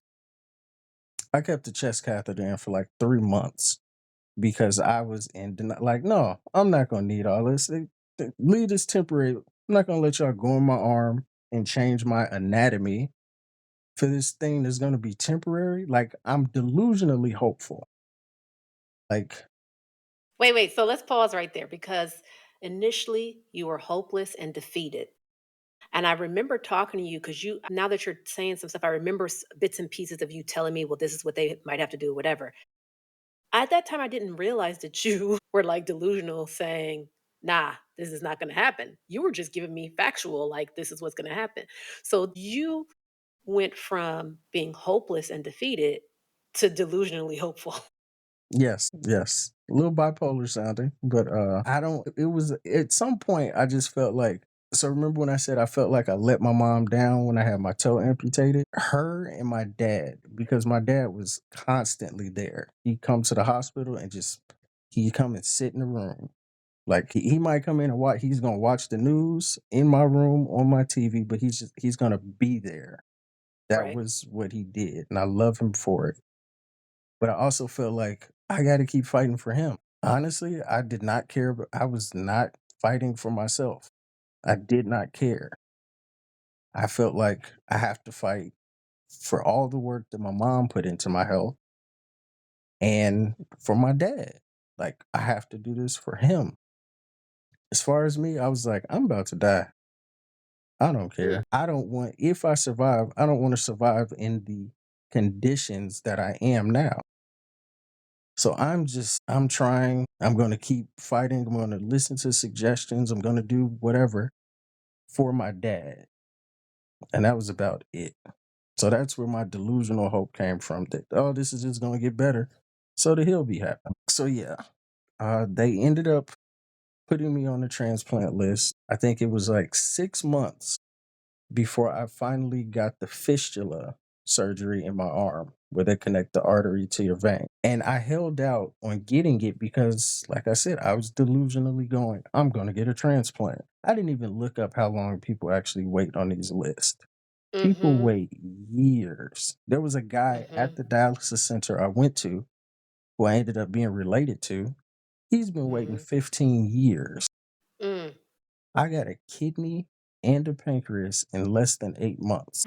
I kept the chest catheter in for like 3 months because I was like, no, I'm not going to need all this. Leave this temporary. I'm not going to let y'all go in my arm and change my anatomy for this thing that's going to be temporary. Like I'm delusionally hopeful. Like Wait. So let's pause right there because initially you were hopeless and defeated. And I remember talking to you because now that you're saying some stuff, I remember bits and pieces of you telling me, well, this is what they might have to do, whatever. At that time, I didn't realize that you were like delusional saying, nah, this is not going to happen. You were just giving me factual, like, this is what's going to happen. So you went from being hopeless and defeated to delusionally hopeful. yes, yes, a little bipolar sounding, but I don't. It was at some point I just felt like. So remember when I said I felt like I let my mom down when I had my toe amputated? Her and my dad, because my dad was constantly there. He'd come to the hospital and just He come and sit in the room. Like he might come in and watch. He's gonna watch the news in my room on my TV, but he's gonna be there. That Right. was what he did, and I love him for it. But I also felt like I got to keep fighting for him. Honestly, I did not care. But I was not fighting for myself. I did not care. I felt like I have to fight for all the work that my mom put into my health and for my dad. Like I have to do this for him. As far as me, I was like, I'm about to die. I don't Mm, care. I don't want, if I survive, I don't want to survive in the conditions that I am now. So I'm trying. I'm going to keep fighting. I'm going to listen to suggestions. I'm going to do whatever for my dad. And that was about it. So that's where my delusional hope came from that, oh, this is just going to get better so that he'll be happy. So yeah, they ended up putting me on the transplant list. I think it was like 6 months before I finally got the fistula surgery in my arm where they connect the artery to your vein. And I held out on getting it because, like I said, I was delusionally going, I'm going to get a transplant. I didn't even look up how long people actually wait on these lists. People mhm, wait years. There was a guy at mhm, the dialysis center I went to who I ended up being related to. He's been waiting mhm, 15 years. mm. I got a kidney and a pancreas in less than 8 months.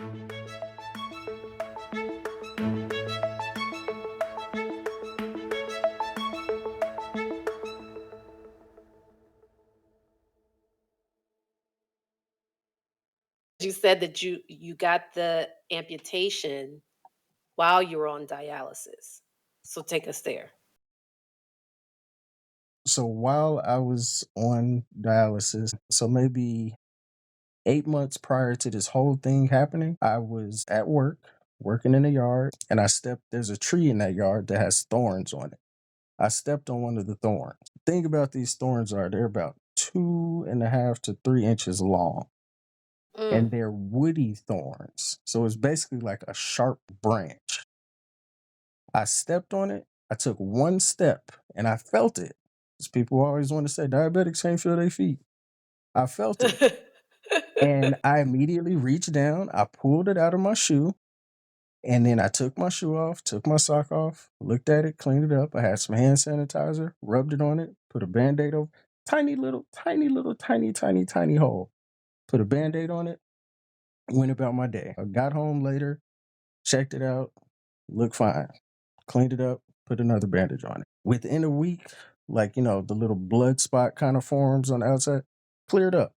You said that you got the amputation while you were on dialysis. So take us there. So while I was on dialysis, so maybe 8 months prior to this whole thing happening, I was at work, working in the yard, and there's a tree in that yard that has thorns on it. I stepped on one of the thorns. The thing about these thorns are they're about 2.5 to 3 inches long, Mm. and they're woody thorns. So it's basically like a sharp branch. I stepped on it. I took one step and I felt it. 'Cause people always want to say diabetics can't feel their feet. I felt it. And I immediately reached down, I pulled it out of my shoe, and then I took my shoe off, took my sock off, looked at it, cleaned it up. I had some hand sanitizer, rubbed it on it, put a band-aid over, tiny little, tiny hole. Put a band-aid on it, went about my day. I got home later, checked it out, looked fine. Cleaned it up, put another bandage on it. Within a week, like, the little blood spot kind of forms on the outside, cleared up.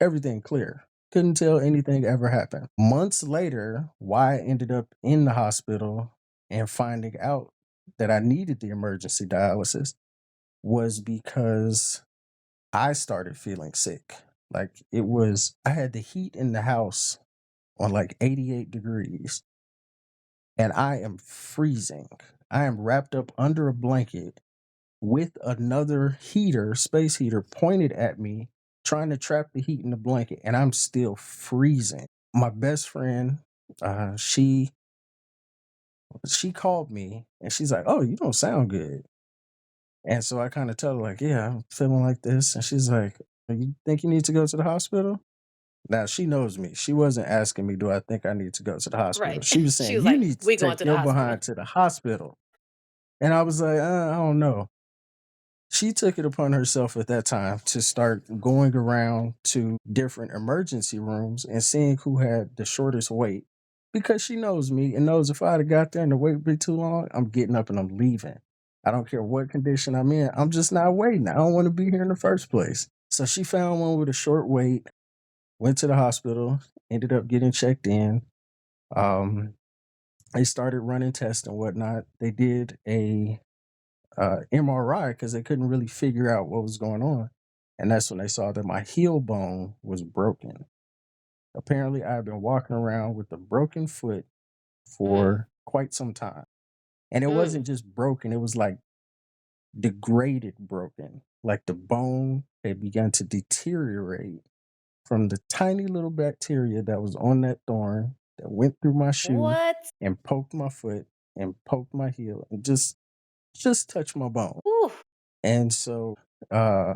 Everything clear. Couldn't tell anything ever happened. Months later, why I ended up in the hospital and finding out that I needed the emergency dialysis was because I started feeling sick. Like I had the heat in the house on like 88 degrees and I am freezing. I am wrapped up under a blanket with another heater, space heater, pointed at me, trying to trap the heat in the blanket, and I'm still freezing. My best friend, she called me and she's like, "Oh, you don't sound good." And so I kind of tell her like, "Yeah, I'm feeling like this," and she's like, "You think you need to go to the hospital?" Now she knows me. She wasn't asking me, "Do I think I need to go to the hospital?" Right. She was She saying, was "You like, need to "We going take to the your hospital." behind to the hospital." And I was like, I don't know. She took it upon herself at that time to start going around to different emergency rooms and seeing who had the shortest wait because she knows me and knows if I'd have got there and the wait would be too long, I'm getting up and I'm leaving. I don't care what condition I'm in. I'm just not waiting. I don't want to be here in the first place. So she found one with a short wait, went to the hospital, ended up getting checked in. Um, they started running tests and whatnot. They did a MRI because they couldn't really figure out what was going on. And that's when they saw that my heel bone was broken. Apparently, I had been walking around with a broken foot Mm, for quite some time. And it mm. wasn't just broken, it was like degraded broken. Like the bone had begun to deteriorate from the tiny little bacteria that was on that thorn that went through my shoe What? and poked my foot and poked my heel and just touched my bone. Ooh. And so uh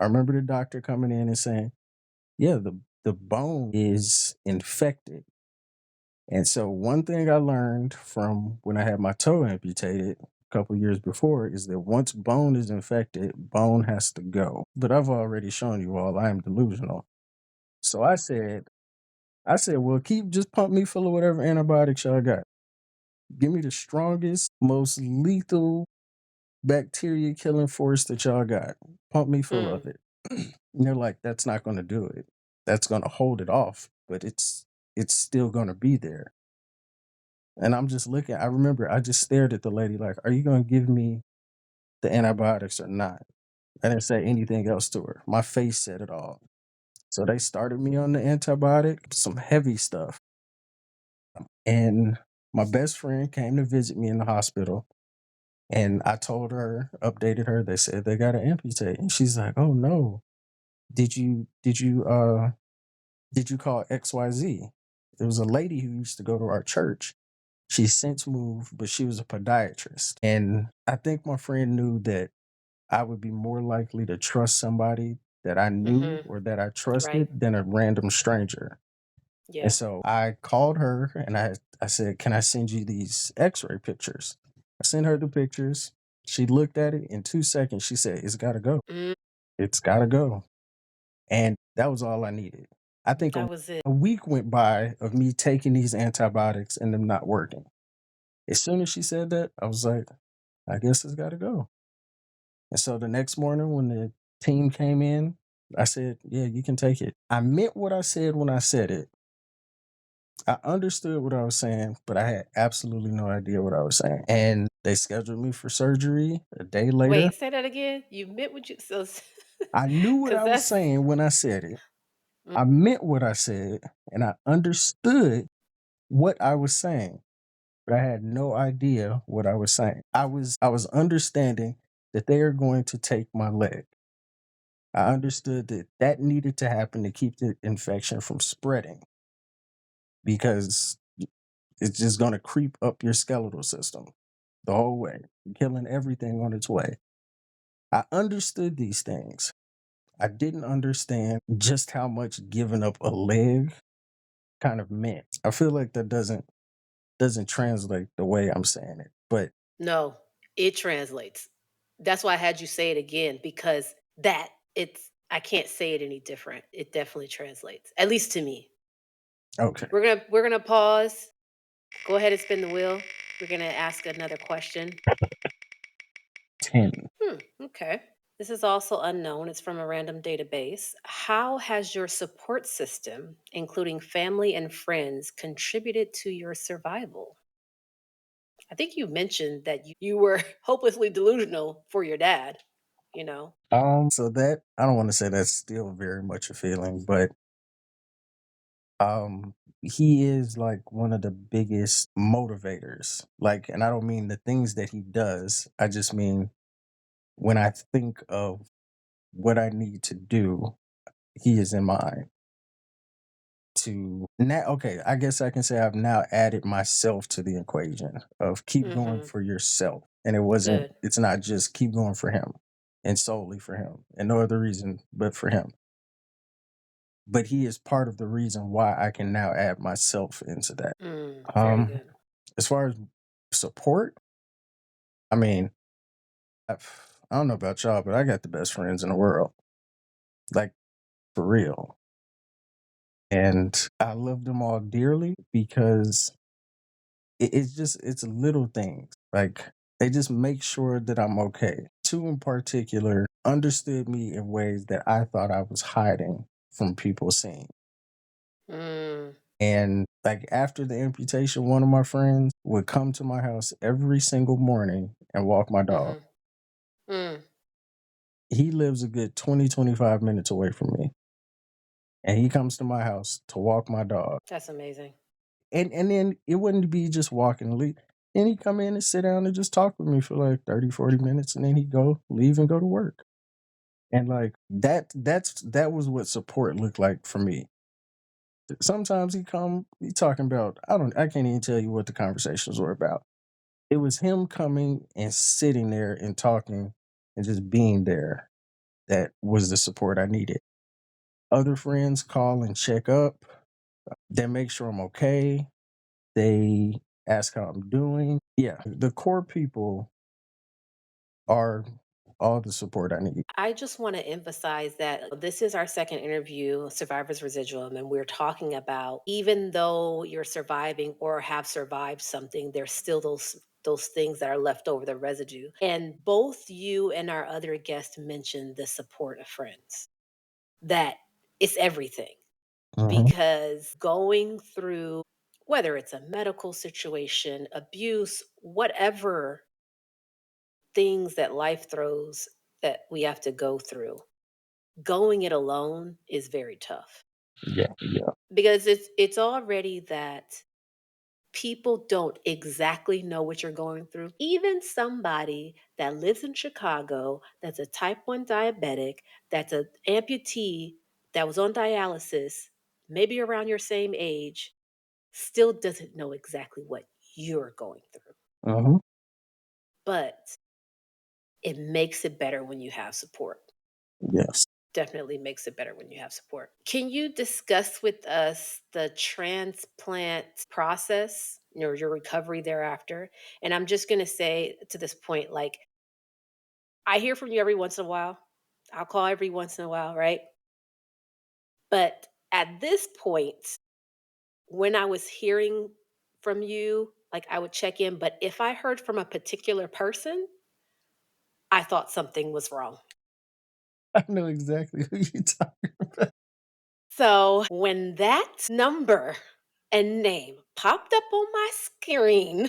I remember the doctor coming in and saying, yeah, the bone is infected. And so one thing I learned from when I had my toe amputated a couple years before is that once bone is infected, bone has to go. But I've already shown you all I am delusional. So I said, well, keep just pump me full of whatever antibiotics y'all got. Give me the strongest, most lethal bacteria killing force that y'all got. Pump me full Mm, of it. And they're like, that's not gonna do it. That's gonna hold it off, but it's still gonna be there. And I'm just looking, I remember I just stared at the lady like, are you gonna give me the antibiotics or not? I didn't say anything else to her. My face said it all. So they started me on the antibiotic, some heavy stuff. And my best friend came to visit me in the hospital. And I told her, updated her, they said they gotta amputate. And she's like, oh no. Did you call XYZ? It was a lady who used to go to our church. She's since moved, but she was a podiatrist. And I think my friend knew that I would be more likely to trust somebody that I knew mhm. or that I Right. trusted than a random stranger. And Yeah. so I called her and I said, can I send you these x-ray pictures? I sent her the pictures. She looked at it in 2 seconds. She said, it's got to go. Mm, It's got to go. And that was all I needed. I think that was it. a week went by of me taking these antibiotics and them not working. As soon as she said that, I was like, I guess it's got to go. And so the next morning when the team came in, I said, yeah, you can take it. I meant what I said when I said it. I understood what I was saying, but I had absolutely no idea what I was saying. And they scheduled me for surgery a day later. Wait, say that again? You meant what you so I knew what because I was that's saying when I said it. mm, I meant what I said, and I understood what I was saying, but I had no idea what I was saying. I was understanding that they are going to take my leg. I understood that that needed to happen to keep the infection from spreading because it's just going to creep up your skeletal system the whole way, killing everything on its way. I understood these things. I didn't understand just how much giving up a leg kind of meant. I feel like that doesn't translate the way I'm saying it. But no, it translates. That's why I had you say it again because that it's I can't say it any different. It definitely translates. At least to me. okay, We're gonna pause. Go ahead and spin the wheel. We're gonna ask another question. 10. Okay. This is also unknown. It's from a random database. How has your support system, including family and friends, contributed to your survival? I think you mentioned that you were hopelessly delusional for your dad, you know? So that I don't want to say that's still very much a feeling, but he is like one of the biggest motivators. Like, and I don't mean the things that he does. I just mean when I think of what I need to do, he is in mind to now. Okay, I guess I can say I've now added myself to the equation of keep going Mhm. for yourself. And it's not just keep going for him and solely for him and no other reason but for him. But he is part of the reason why I can now add myself into that. Very Um, good. as far as support, I mean, I don't know about y'all, but I got the best friends in the world, like for real. And I love them all dearly because it's little things. Like they just make sure that I'm okay. Two in particular understood me in ways that I thought I was hiding from people seeing. Mm, And like after the amputation, one of my friends would come to my house every single morning and walk my dog. mhm, mm. He lives a good 20-25 minutes away from me. And he comes to my house to walk my dog. That's amazing. And then it wouldn't be just walking and leave. Then he'd come in and sit down and just talk with me for like 30-40 minutes and then he'd go leave and go to work. And like that was what support looked like for me. Sometimes he talking about I can't even tell you what the conversations were about. It was him coming and sitting there and talking. and just being there, that was the support I needed. Other friends call and check up. They make sure I'm okay. They ask how I'm doing. Yeah, the core people are all the support I need. I just want to emphasize that this is our second interview, Survivor's Residuum, and we're talking about even though you're surviving or have survived something, there's still those things that are left over, the residue. And both you and our other guest mentioned the support of friends. That it's everything Mhm. because going through whether it's a medical situation, abuse, whatever things that life throws that we have to go through, going it alone is very tough Yeah, yeah. because it's already that people don't exactly know what you're going through. Even somebody that lives in Chicago, that's a type 1 diabetic, that's an amputee that was on dialysis, maybe around your same age, still doesn't know exactly what you're going through. Mhm. But it makes it better when you have support. Yes. Definitely makes it better when you have support. Can you discuss with us the transplant process, your recovery thereafter? And I'm just going to say to this point, like, I hear from you every once in a while. I'll call every once in a while, right? But at this point, when I was hearing from you, like I would check in, but if I heard from a particular person, I thought something was wrong. I know exactly who you're talking about. So when that number and name popped up on my screen,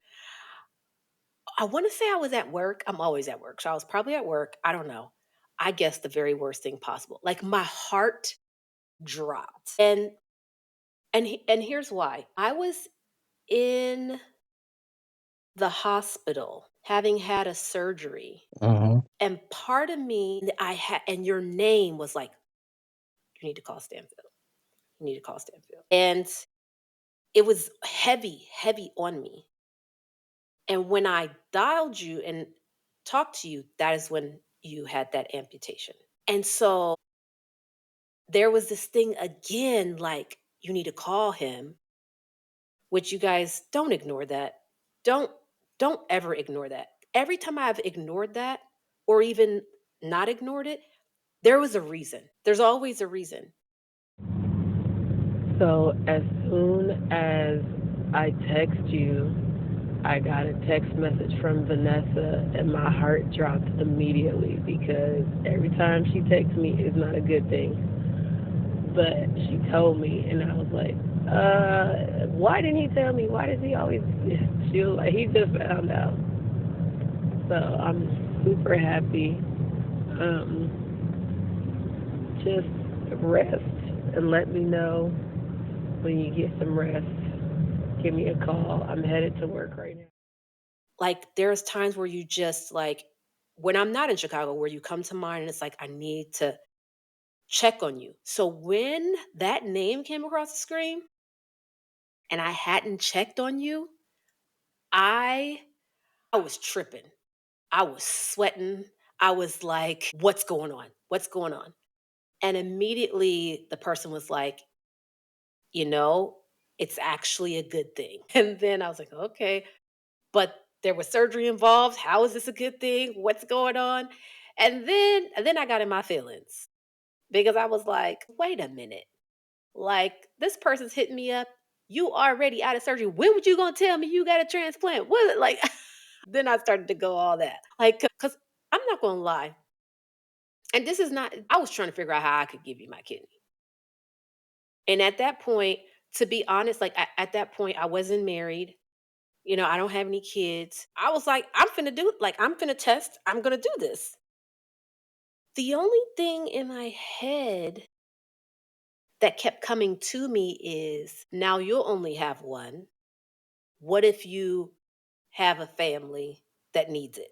I want to say I was at work. I'm always at work. So I was probably at work. I don't know. I guess the very worst thing possible. Like my heart dropped. And here's why. I was in the hospital having had a surgery. Mhm. And part of me I had and your name was like, you need to call Stanfield. You need to call Stanfield. And it was heavy, heavy on me. And when I dialed you and talked to you, that is when you had that amputation. And so there was this thing again, like, you need to call him, which you guys don't ignore that. Don't don't ever ignore that. Every time I've ignored that or even not ignored it, there was a reason. There's always a reason. So as soon as I text you, I got a text message from Vanessa and my heart dropped immediately because every time she texts me is not a good thing. But she told me and I was like, why didn't he tell me? Why does he always she was like, he just found out. So I'm super happy. Just rest and let me know when you get some rest. Give me a call. I'm headed to work right now. Like there's times where you just like when I'm not in Chicago where you come to mind and it's like I need to check on you. So when that name came across the screen and I hadn't checked on you, I I was tripping. I was sweating. I was like, what's going on? What's going on? And immediately the person was like, you know, it's actually a good thing. And then I was like, okay, but there was surgery involved. How is this a good thing? What's going on? And then I got in my feelings because I was like, wait a minute. Like this person's hitting me up. You already out of surgery. When would you gonna tell me you got a transplant? What like then I started to go all that. Like cuz I'm not going to lie. And this is not I was trying to figure out how I could give you my kidney. And at that point, to be honest, like at that point I wasn't married. You know, I don't have any kids. I was like, I'm finna do it. Like I'm finna test. I'm gonna do this. The only thing in my head that kept coming to me is now you'll only have one. What if you have a family that needs it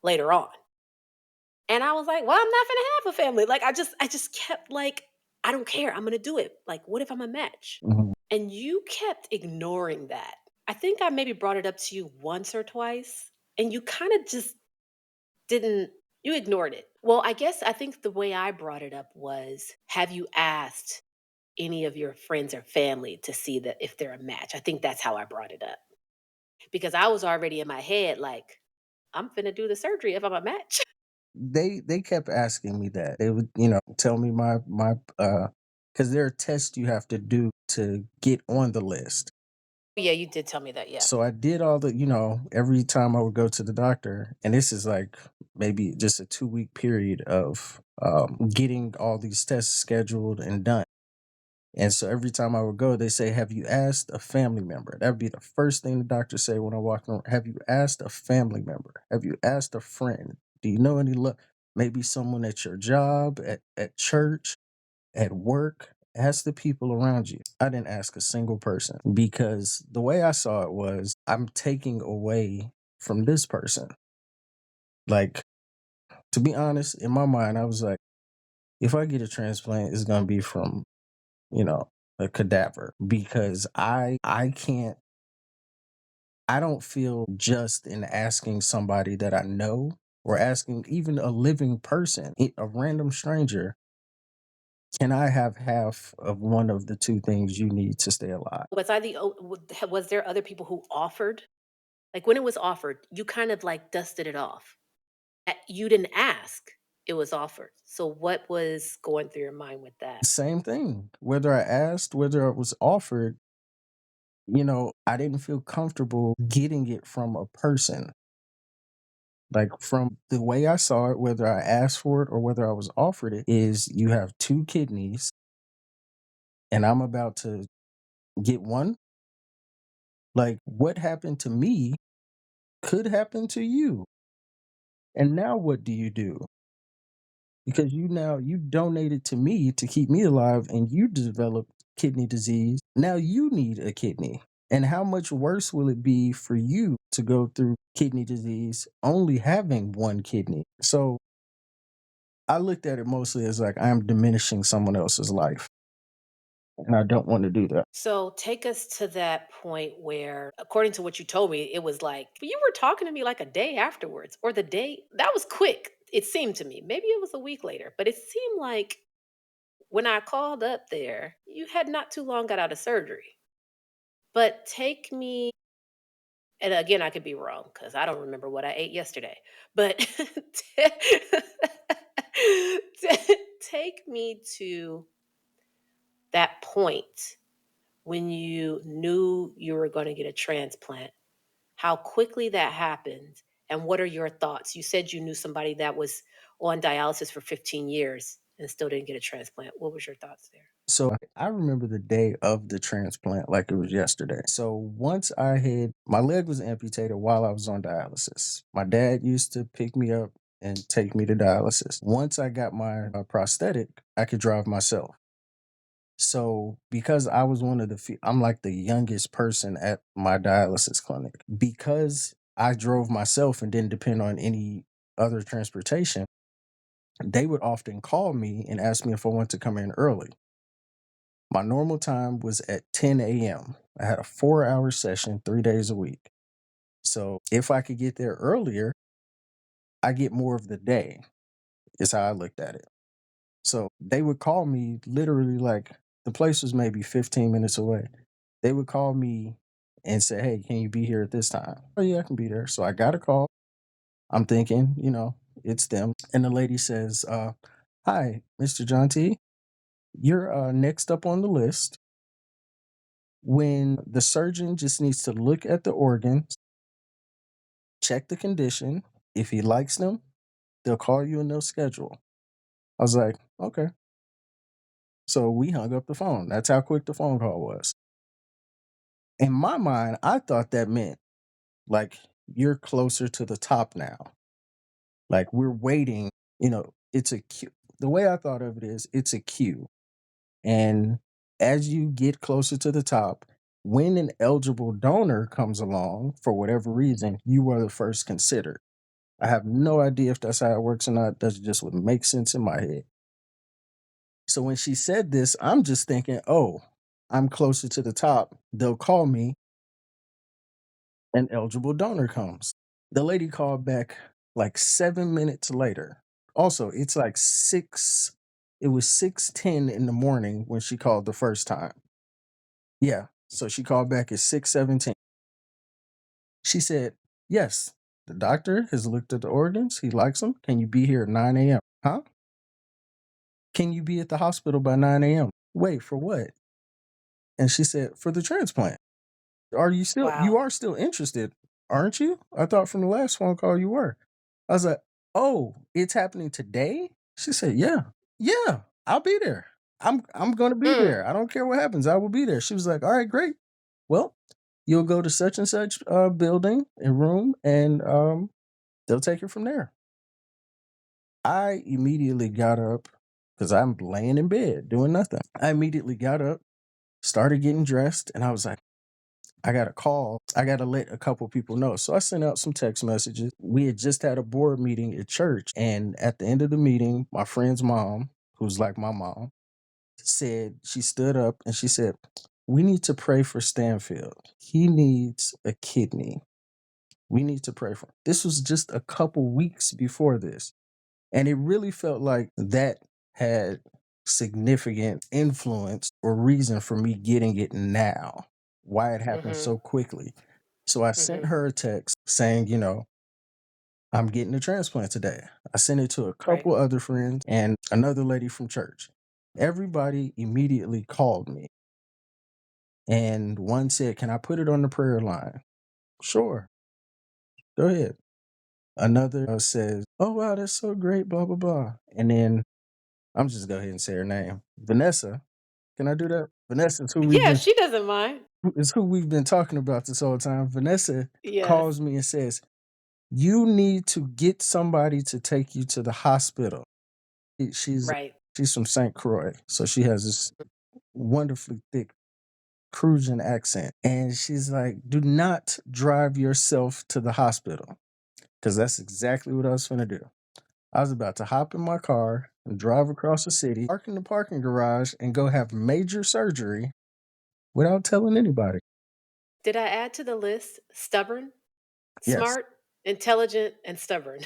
later on? And I was like, well, I'm not gonna have a family. Like I just kept like, I don't care. I'm gonna do it. Like, what if I'm a match? Mhm. And you kept ignoring that. I think I maybe brought it up to you once or twice, and you kind of just didn't You ignored it. Well, I think the way I brought it up was, have you asked any of your friends or family to see that if they're a match? I think that's how I brought it up. Because I was already in my head like, I'm finna do the surgery if I'm a match. They kept asking me that. They would, tell me because there are tests you have to do to get on the list. Yeah, you did tell me that, yeah. So I did all the, every time I would go to the doctor, and this is like maybe just a 2 week period of getting all these tests scheduled and done. And so every time I would go, they say, "Have you asked a family member?" That would be the first thing the doctor say when I walk in. Have you asked a family member? Have you asked a friend? Do you know any maybe someone at your job, at church, at work? Ask the people around you. I didn't ask a single person because the way I saw it was I'm taking away from this person. Like, to be honest, in my mind, I was like, if I get a transplant, it's gonna be from, you know, a cadaver because I can't I don't feel just in asking somebody that I know or asking even a living person, a random stranger, can I have half of one of the two things you need to stay alive? Was there other people who offered? Like when it was offered, you kind of like dusted it off. You didn't ask, it was offered. So what was going through your mind with that? Same thing. Whether I asked, whether it was offered, I didn't feel comfortable getting it from a person. Like from the way I saw it, whether I asked for it or whether I was offered it, is you have two kidneys and I'm about to get one. Like what happened to me could happen to you. And now what do you do? Because you donated to me to keep me alive and you developed kidney disease. Now you need a kidney. And how much worse will it be for you to go through kidney disease only having one kidney? So I looked at it mostly as like I am diminishing someone else's life. And I don't want to do that. So take us to that point where, according to what you told me, it was like you were talking to me like a day afterwards, or the day that was quick. It seemed to me. Maybe it was a week later, but it seemed like when I called up there, you had not too long got out of surgery. But take me, and again, I could be wrong because I don't remember what I ate yesterday. But take me to that point when you knew you were going to get a transplant, how quickly that happened, and what are your thoughts? You said you knew somebody that was on dialysis for 15 years and still didn't get a transplant. What was your thoughts there? So I remember the day of the transplant like it was yesterday. So once my leg was amputated while I was on dialysis. My dad used to pick me up and take me to dialysis. Once I got my prosthetic, I could drive myself. So because I was I'm like the youngest person at my dialysis clinic. Because I drove myself and didn't depend on any other transportation, they would often call me and ask me if I wanted to come in early. My normal time was at 10 a.m. I had a 4 hour session 3 days a week. So if I could get there earlier, I get more of the day, is how I looked at it. So they would call me literally like the place was maybe 15 minutes away. They would call me and say, "Hey, can you be here at this time?" Oh, yeah, I can be there. So I got a call. I'm thinking, it's them. And the lady says, "Hi, Mr. Jeanty, you're next up on the list. When the surgeon just needs to look at the organs, check the condition. If he likes them, they'll call you and they'll schedule." I was like, okay. So we hung up the phone. That's how quick the phone call was. In my mind, I thought that meant like you're closer to the top now. Like we're waiting, it's a queue. The way I thought of it is it's a queue. And as you get closer to the top, when an eligible donor comes along for whatever reason, you are the first considered. I have no idea if that's how it works or not. That's just what makes sense in my head. So when she said this, I'm just thinking, oh, I'm closer to the top. They'll call me, an eligible donor comes. The lady called back Like 7 minutes later. Also, it's like it was 6:10 in the morning when she called the first time. Yeah. So she called back at 6:17. She said, "Yes, the doctor has looked at the organs. He likes them. Can you be here at 9 a.m.?" Huh? Can you be at the hospital by 9 a.m.? Wait, for what? And she said, "For the transplant. You Wow. are still interested, aren't you? I thought from the last phone call you were." I was like, "Oh, it's happening today?" She said, "Yeah. Yeah, I'll be there. I'm gonna be Mm. there. I don't care what happens. I will be there." She was like, "All right, great. Well, you'll go to such and such building and room, and they'll take it from there." I immediately got up because I'm laying in bed doing nothing. I immediately got up, started getting dressed, and I was like, I got a call. I got to let a couple people know. So I sent out some text messages. We had just had a board meeting at church. And at the end of the meeting, my friend's mom, who's like my mom, she stood up and she said, "We need to pray for Stanfield. He needs a kidney. We need to pray for him." This was just a couple weeks before this. And it really felt like that had significant influence or reason for me getting it now, why it happened Mhm. so quickly. So I sent Mhm. her a text saying, "I'm getting a transplant today." I sent it to a Right. couple other friends and another lady from church. Everybody immediately called me. And one said, "Can I put it on the prayer line?" "Sure, go ahead." Another says, "Oh, wow, that's so great, blah, blah, blah." And then I'm just go ahead and say her name. Vanessa. Can I do that? Vanessa Yeah, she doesn't mind. is who we've been talking about this whole time. Vanessa Yes. calls me and says, "You need to get somebody to take you to the hospital." She- She's Right. she's from St. Croix, so she has this wonderfully thick Crucian accent. And she's like, "Do not drive yourself to the hospital." Because that's exactly what I was going to do. I was about to hop in my car and drive across the city, park in the parking garage, and go have major surgery without telling anybody. Did I add to the list stubborn, Yes. smart, intelligent, and stubborn?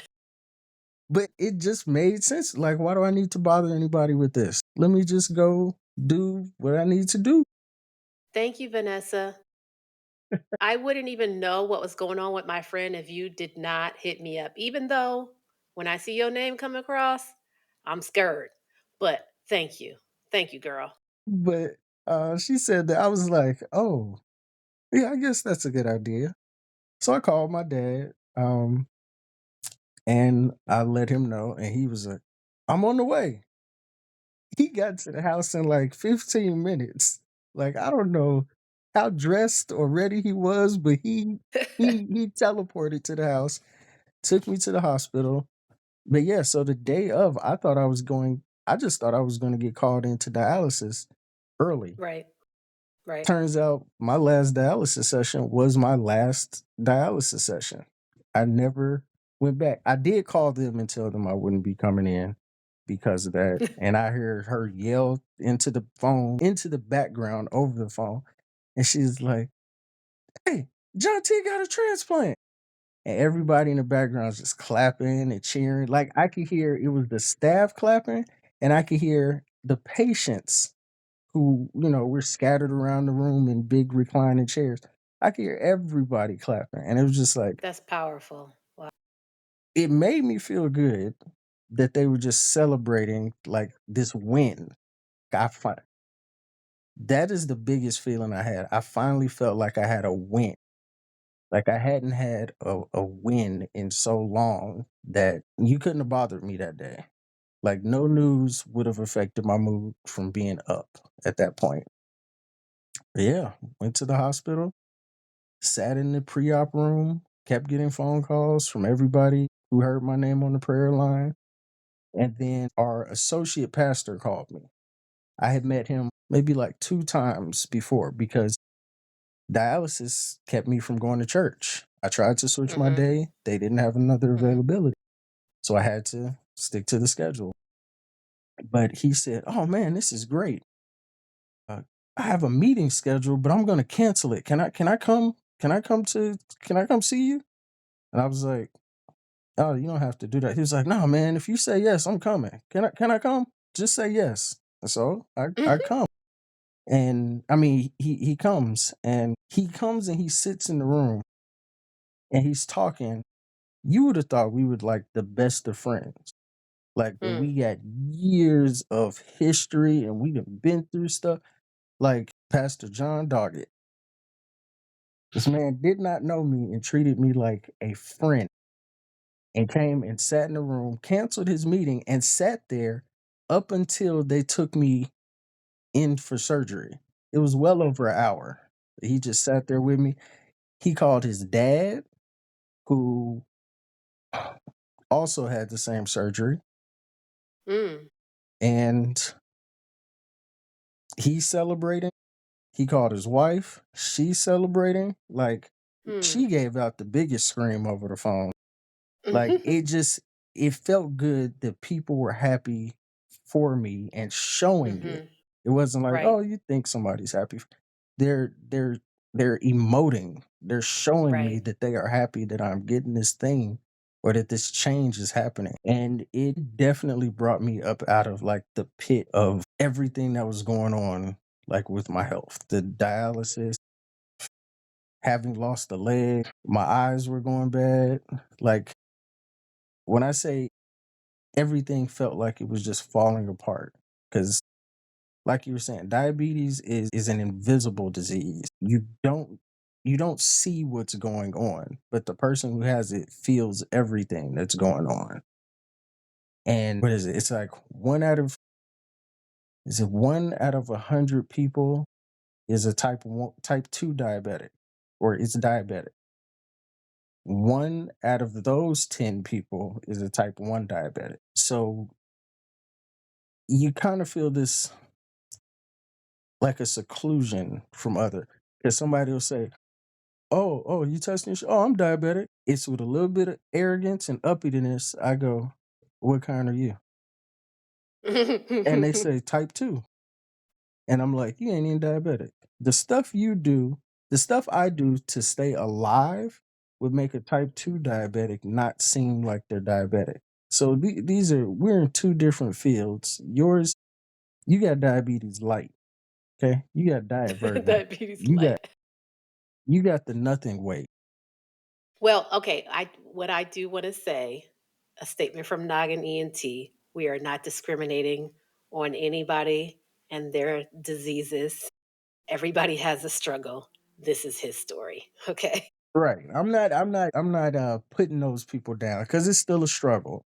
But it just made sense. Like, why do I need to bother anybody with this? Let me just go do what I need to do. Thank you, Vanessa. I wouldn't even know what was going on with my friend if you did not hit me up. Even though when I see your name come across, I'm scared. But thank you. Thank you, girl. But she said that I was like, oh, yeah, I guess that's a good idea. So I called my dad and I let him know, and he was like, "I'm on the way." He got to the house in like 15 minutes. Like, I don't know how dressed or ready he was, but he teleported to the house, took me to the hospital. But yeah, so the day of, I just thought I was going to get called into dialysis early. Right. Right. Turns out my last dialysis session was my last dialysis session. I never went back. I did call them and tell them I wouldn't be coming in because of that. And I heard her yell into the phone, into the background over the phone. And she's like, "Hey, Jeanty got a transplant." And everybody in the background is just clapping and cheering. Like I could hear it was the staff clapping, and I could hear the patients who, were scattered around the room in big reclining chairs. I could hear everybody clapping. And it was just like, That's powerful. Wow. it made me feel good that they were just celebrating like this win. I fi- that is the biggest feeling I had. I finally felt like I had a win. Like I hadn't had a win in so long that you couldn't have bothered me that day. Like no news would have affected my mood from being up at that point. But yeah, went to the hospital, sat in the pre-op room, kept getting phone calls from everybody who heard my name on the prayer line. And then our associate pastor called me. I had met him maybe like 2 times before because dialysis kept me from going to church. I tried to switch my Mhm. day. They didn't have another Mhm. availability. So I had to stick to the schedule. But he said, "Oh man, this is great. I have a meeting scheduled, but I'm going to cancel it. Can I come? Can I come see you?" And I was like, Oh, you don't have to do that. He was like, no, man, if you say yes, I'm coming. Can I come? Just say yes. So I come. And I mean, he comes and he sits in the room and he's talking. You would have thought we were like the best of friends. Like we Mm, got years of history and we have been through stuff. Like Pastor John Doggett. This man did not know me and treated me like a friend and came and sat in the room, canceled his meeting, and sat there up until they took me in for surgery. It was well over an hour. He just sat there with me. He called his dad, who also had the same surgery, mm, and he's celebrating. He called his wife. She's celebrating. Like, mm. she gave out the biggest scream over the phone. Like, it felt good that people were happy for me and showing it. Mhm. It wasn't like, Right, oh, you think somebody's happy. They're they're they're emoting. They're showing me right. that they are happy that I'm getting this thing or that this change is happening. And it definitely brought me up out of like the pit of everything that was going on, like with my health. The dialysis, having lost a leg, my eyes were going bad. Like, when I say everything felt like it was just falling apart, because like you were saying, diabetes is an invisible disease. You don't see what's going on, but the person who has it feels everything that's going on. And what is it? It's like one out of 100 people is a type 2 diabetic, or it's diabetic. One out of those 10 people is a type 1 diabetic. So you kind of feel this like a seclusion from other, because somebody will say, oh, you testing your oh, I'm diabetic. It's with a little bit of arrogance and uppityness. I go, what kind are you? And they say type 2. And I'm like, you ain't even diabetic. The stuff you do, the stuff I do to stay alive would make a type 2 diabetic not seem like they're diabetic. So we're in two different fields. Yours, you got diabetes light. Okay. You got diet version. Diabetes You got light. you got the nothing weight. Well, okay, I what I do wanna say, a statement from Noggin ENT, we are not discriminating on anybody and their diseases. Everybody has a struggle. This is his story, okay? Right. I'm not putting those people down because it's still a struggle.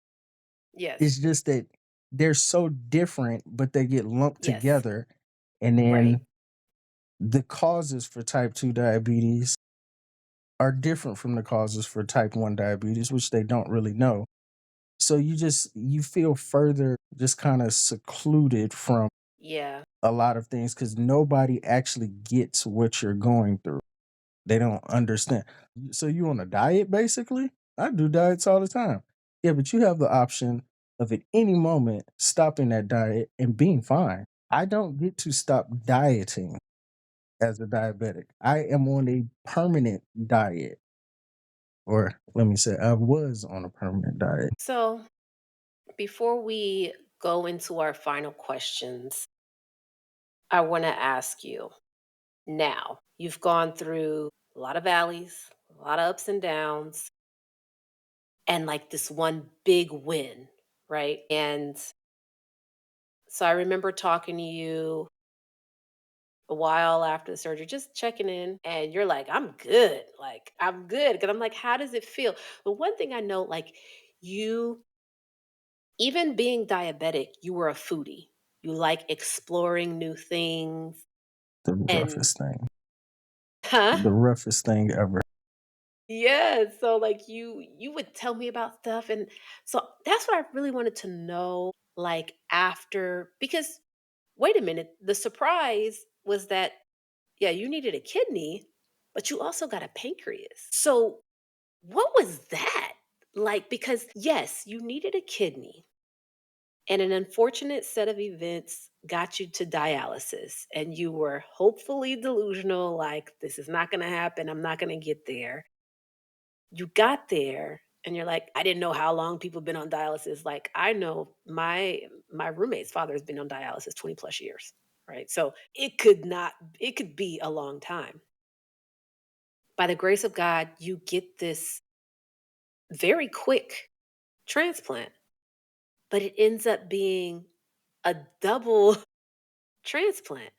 Yes. It's just that they're so different, but they get lumped Yes. together. And Right. then the causes for type 2 diabetes are different from the causes for type 1 diabetes, which they don't really know. So you feel further just kind of secluded from Yeah. a lot of things because nobody actually gets what you're going through. They don't understand. So you on a diet basically? I do diets all the time. Yeah, but you have the option of at any moment stopping that diet and being fine. I don't get to stop dieting as a diabetic. I am on a permanent diet. Or let me say I was on a permanent diet. So, before we go into our final questions, I wanna ask you, now, you've gone through a lot of valleys, a lot of ups and downs, and, like, this one big win, right? And so I remember talking to you a while after the surgery, just checking in, and you're like, "I'm good." Like, "I'm good," because 'cause I'm like, "How does it feel?" But one thing I know, like, you even being diabetic, you were a foodie. You like exploring new things The and roughest thing. Huh? The roughest thing ever. Yeah, so, like, you would tell me about stuff, and so that's what I really wanted to know, like, after because wait a minute, the surprise was that, yeah, you needed a kidney, but you also got a pancreas. So, what was that? Like, because, yes, you needed a kidney, and an unfortunate set of events got you to dialysis, and you were hopefully delusional, like, "This is not gonna happen, I'm not gonna get there." You got there, And you're like, "I didn't know how long people been on dialysis." Like, I know my roommate's father has been on dialysis 20 plus years, right? So, it could be a long time. By the grace of God, you get this very quick transplant, but it ends up being a double transplant.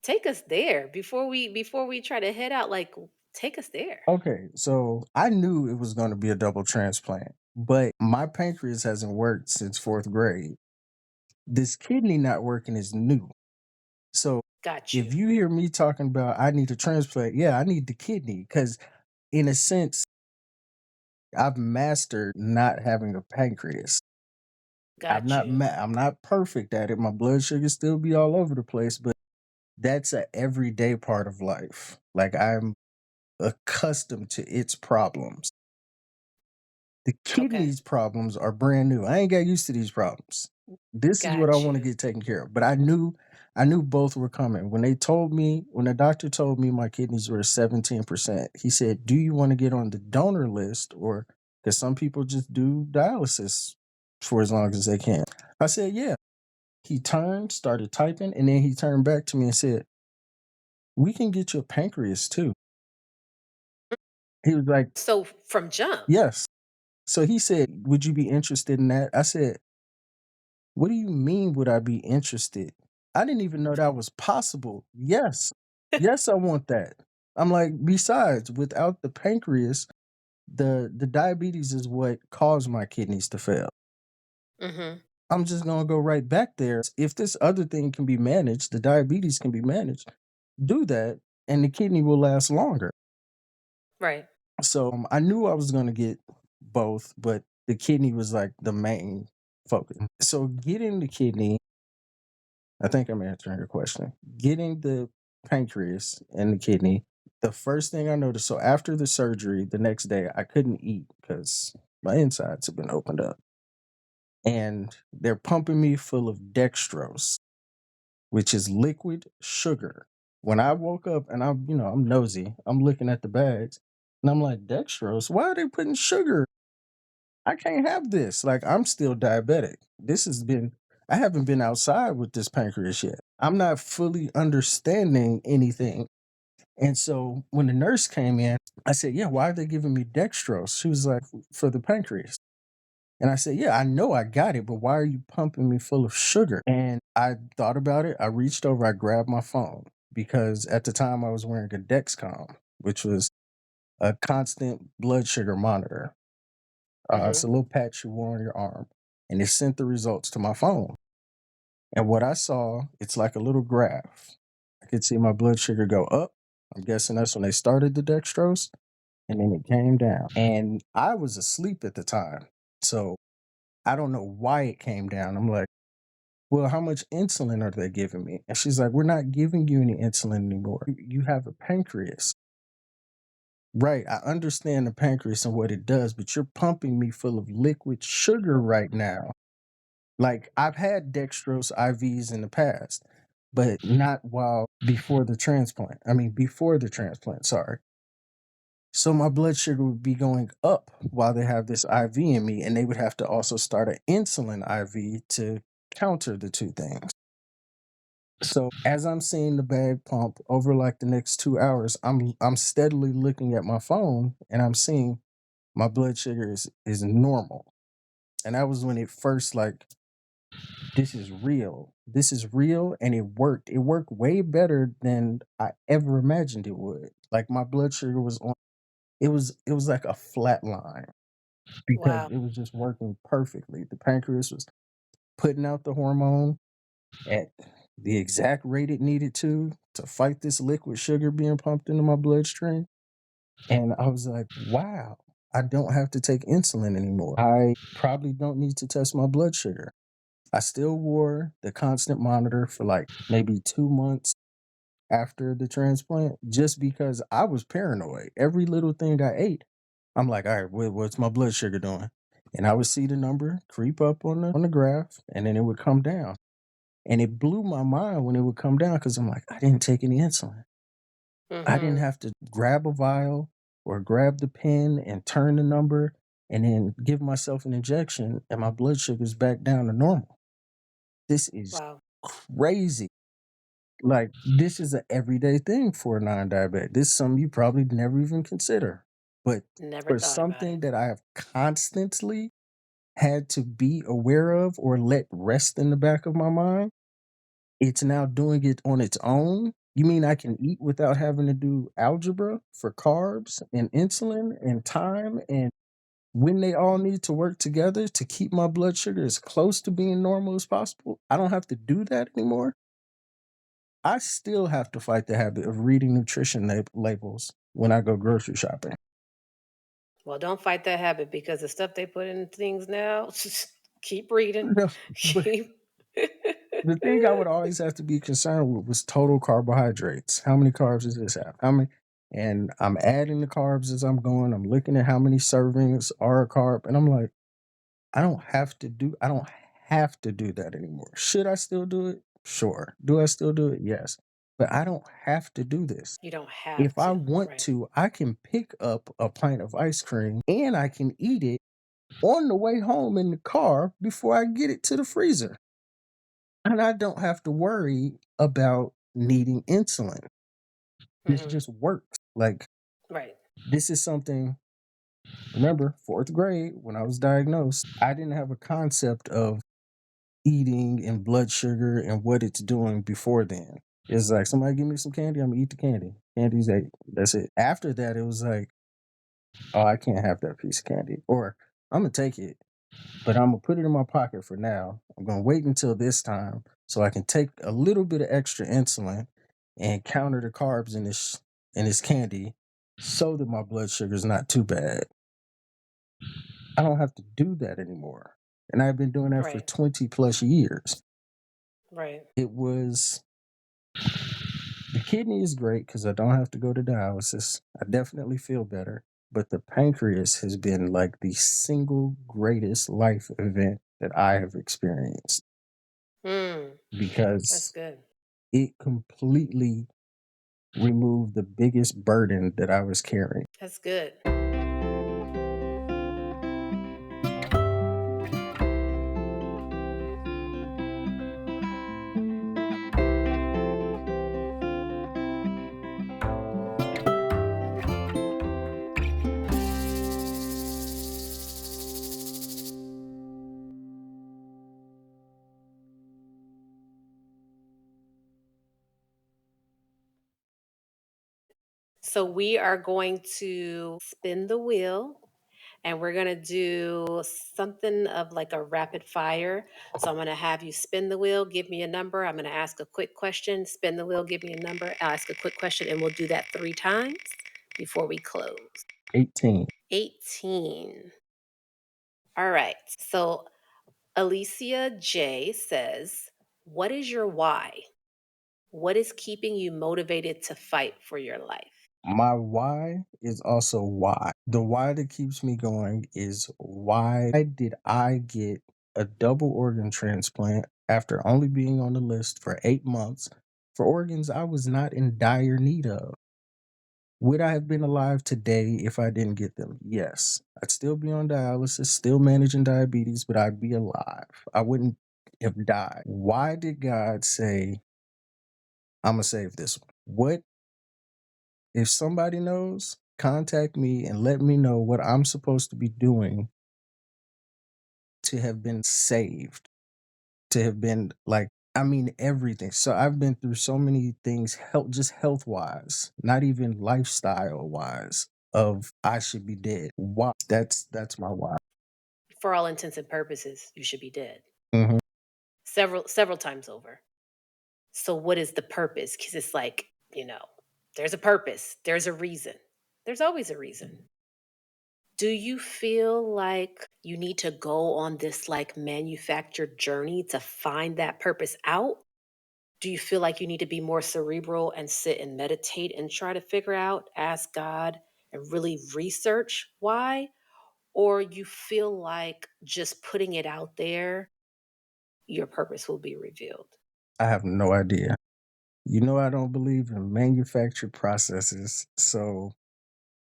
Take us there before we try to head out, like, take us there. Okay, so I knew it was going to be a double transplant, but my pancreas hasn't worked since fourth grade. This kidney not working is new. So Got you. if you hear me talking about I need a transplant, yeah, I need the kidney because in a sense, I've mastered not having a pancreas. Got you. I'm not perfect at it. My blood sugar still be all over the place, but that's a everyday part of life. Like I'm accustomed to its problems. The Okay. kidneys problems are brand new. I ain't got used to these problems. This is what I Got want to you. get taken care of. But I knew both were coming. When the doctor told me my kidneys were 17%, he said, "Do you want to get on the donor list or because some people just do dialysis for as long as they can?" I said, "Yeah." He turned, started typing, and then he turned back to me and said, "We can get you a pancreas too." He was like, So from jump. "Yes." So he said, "Would you be interested in that?" I said, "What do you mean would I be interested? I didn't even know that was possible." Yes. Yes, I want that. I'm like, besides, without the pancreas, the diabetes is what caused my kidneys to fail. Mhm. I'm just gonna go right back there. If this other thing can be managed, the diabetes can be managed, do that, and the kidney will last longer. Right. So I knew I was gonna get both, but the kidney was like the main focus. So getting the kidney, I think I'm answering your question. Getting the pancreas and the kidney, the first thing I noticed, so after the surgery, the next day, I couldn't eat because my insides have been opened up. And they're pumping me full of dextrose, which is liquid sugar. When I woke up and I'm nosy, I'm looking at the bags and I'm like, dextrose, why are they putting sugar? I can't have this. Like, I'm still diabetic. I haven't been outside with this pancreas yet. I'm not fully understanding anything. And so when the nurse came in, I said, "Yeah, why are they giving me dextrose?" She was like, "For the pancreas." And I said, "Yeah, I know I got it, but why are you pumping me full of sugar?" And I thought about it. I reached over, I grabbed my phone because at the time I was wearing a Dexcom, which was a constant blood sugar monitor. It's Mhm. a little patch you wore on your arm, and it sent the results to my phone. And what I saw, it's like a little graph. I could see my blood sugar go up. I'm guessing that's when they started the dextrose, and then it came down. And I was asleep at the time, so I don't know why it came down. I'm like, "Well, how much insulin are they giving me?" And she's like, "We're not giving you any insulin anymore. You have a pancreas." Right. I understand the pancreas and what it does, but you're pumping me full of liquid sugar right now. Like I've had dextrose IVs in the past, but not while before the transplant. I mean, before the transplant, sorry. So my blood sugar would be going up while they have this IV in me, and they would have to also start an insulin IV to counter the two things. So as I'm seeing the bag pump over like the next 2 hours, I'm steadily looking at my phone and I'm seeing my blood sugar is normal. And that was when it first like this is real. This is real and it worked. It worked way better than I ever imagined it would. Like my blood sugar was on it was like a flat line because Wow. it was just working perfectly. The pancreas was putting out the hormone at the exact rate it needed to fight this liquid sugar being pumped into my bloodstream. And I was like, wow, I don't have to take insulin anymore. I probably don't need to test my blood sugar. I still wore the constant monitor for like maybe 2 months after the transplant just because I was paranoid. Every little thing I ate, I'm like, all right, what's my blood sugar doing? And I would see the number creep up on the graph and then it would come down. And it blew my mind when it would come down because I'm like, I didn't take any insulin. I didn't Mhm. have to grab a vial or grab the pen and turn the number. and then give myself an injection and my blood sugar's back down to normal. This is Wow. crazy. Like, this is an everyday thing for a non-diabetic. This is something you probably never even consider. But Never for thought about something it. that I have constantly had to be aware of or let rest in the back of my mind, it's now doing it on its own. You mean I can eat without having to do algebra for carbs and insulin and time and when they all need to work together to keep my blood sugar as close to being normal as possible? I don't have to do that anymore. I still have to fight the habit of reading nutrition labels when I go grocery shopping. Well, don't fight that habit because the stuff they put in things now, keep reading. No, but Keep the thing I would always have to be concerned with was total carbohydrates. How many carbs does this have? How many? And I'm adding the carbs as I'm going. I'm looking at how many servings are a carb, and I'm like, I don't have to do that anymore. Should I still do it? Sure. Do I still do it? Yes. But I don't have to do this. You don't have If I to, want right? to, I can pick up a pint of ice cream and I can eat it on the way home in the car before I get it to the freezer. And I don't have to worry about needing insulin. This Mhm. just works. Like, Right. this is something, remember, fourth grade, when I was diagnosed, I didn't have a concept of eating and blood sugar and what it's doing before then. It's like, somebody give me some candy, I'm gonna eat the candy. Candy's ate. That's it. After that, it was like, oh, I can't have that piece of candy. Or I'm gonna take it, but I'm gonna put it in my pocket for now. I'm gonna wait until this time so I can take a little bit of extra insulin and counter the carbs in this candy so that my blood sugar is not too bad. I don't have to do that anymore. And I've been doing that for Right. 20 plus years. Right. It was the kidney is great because I don't have to go to dialysis. I definitely feel better. But the pancreas has been like the single greatest life event that I have experienced Mm, that's because good. it completely removed the biggest burden that I was carrying. That's good. So we are going to spin the wheel and we're going to do something of like a rapid fire. So I'm going to have you spin the wheel, give me a number. I'm going to ask a quick question, spin the wheel, give me a number, I'll ask a quick question, and we'll do that 3 times before we close. 18. 18. All right. So Alicia J says, what is your why? What is keeping you motivated to fight for your life? My why is also why. The why that keeps me going is why did I get a double organ transplant after only being on the list for 8 months for organs I was not in dire need of? Would I have been alive today if I didn't get them? Yes. I'd still be on dialysis, still managing diabetes, but I'd be alive. I wouldn't have died. Why did God say, I'm going to save this one? What if somebody knows, contact me and let me know what I'm supposed to be doing to have been saved, to have been like, I mean, everything. So I've been through so many things, just health wise, not even lifestyle wise, of I should be dead. Why? That's my why. For all intents and purposes, you should be dead. Mhm. Several times over. So what is the purpose? Because it's like, there's a purpose, there's a reason. There's always a reason. Do you feel like you need to go on this like manufactured journey to find that purpose out? Do you feel like you need to be more cerebral and sit and meditate and try to figure out, ask God, and really research why? Or you feel like just putting it out there, your purpose will be revealed? I have no idea. You know, I don't believe in manufactured processes. So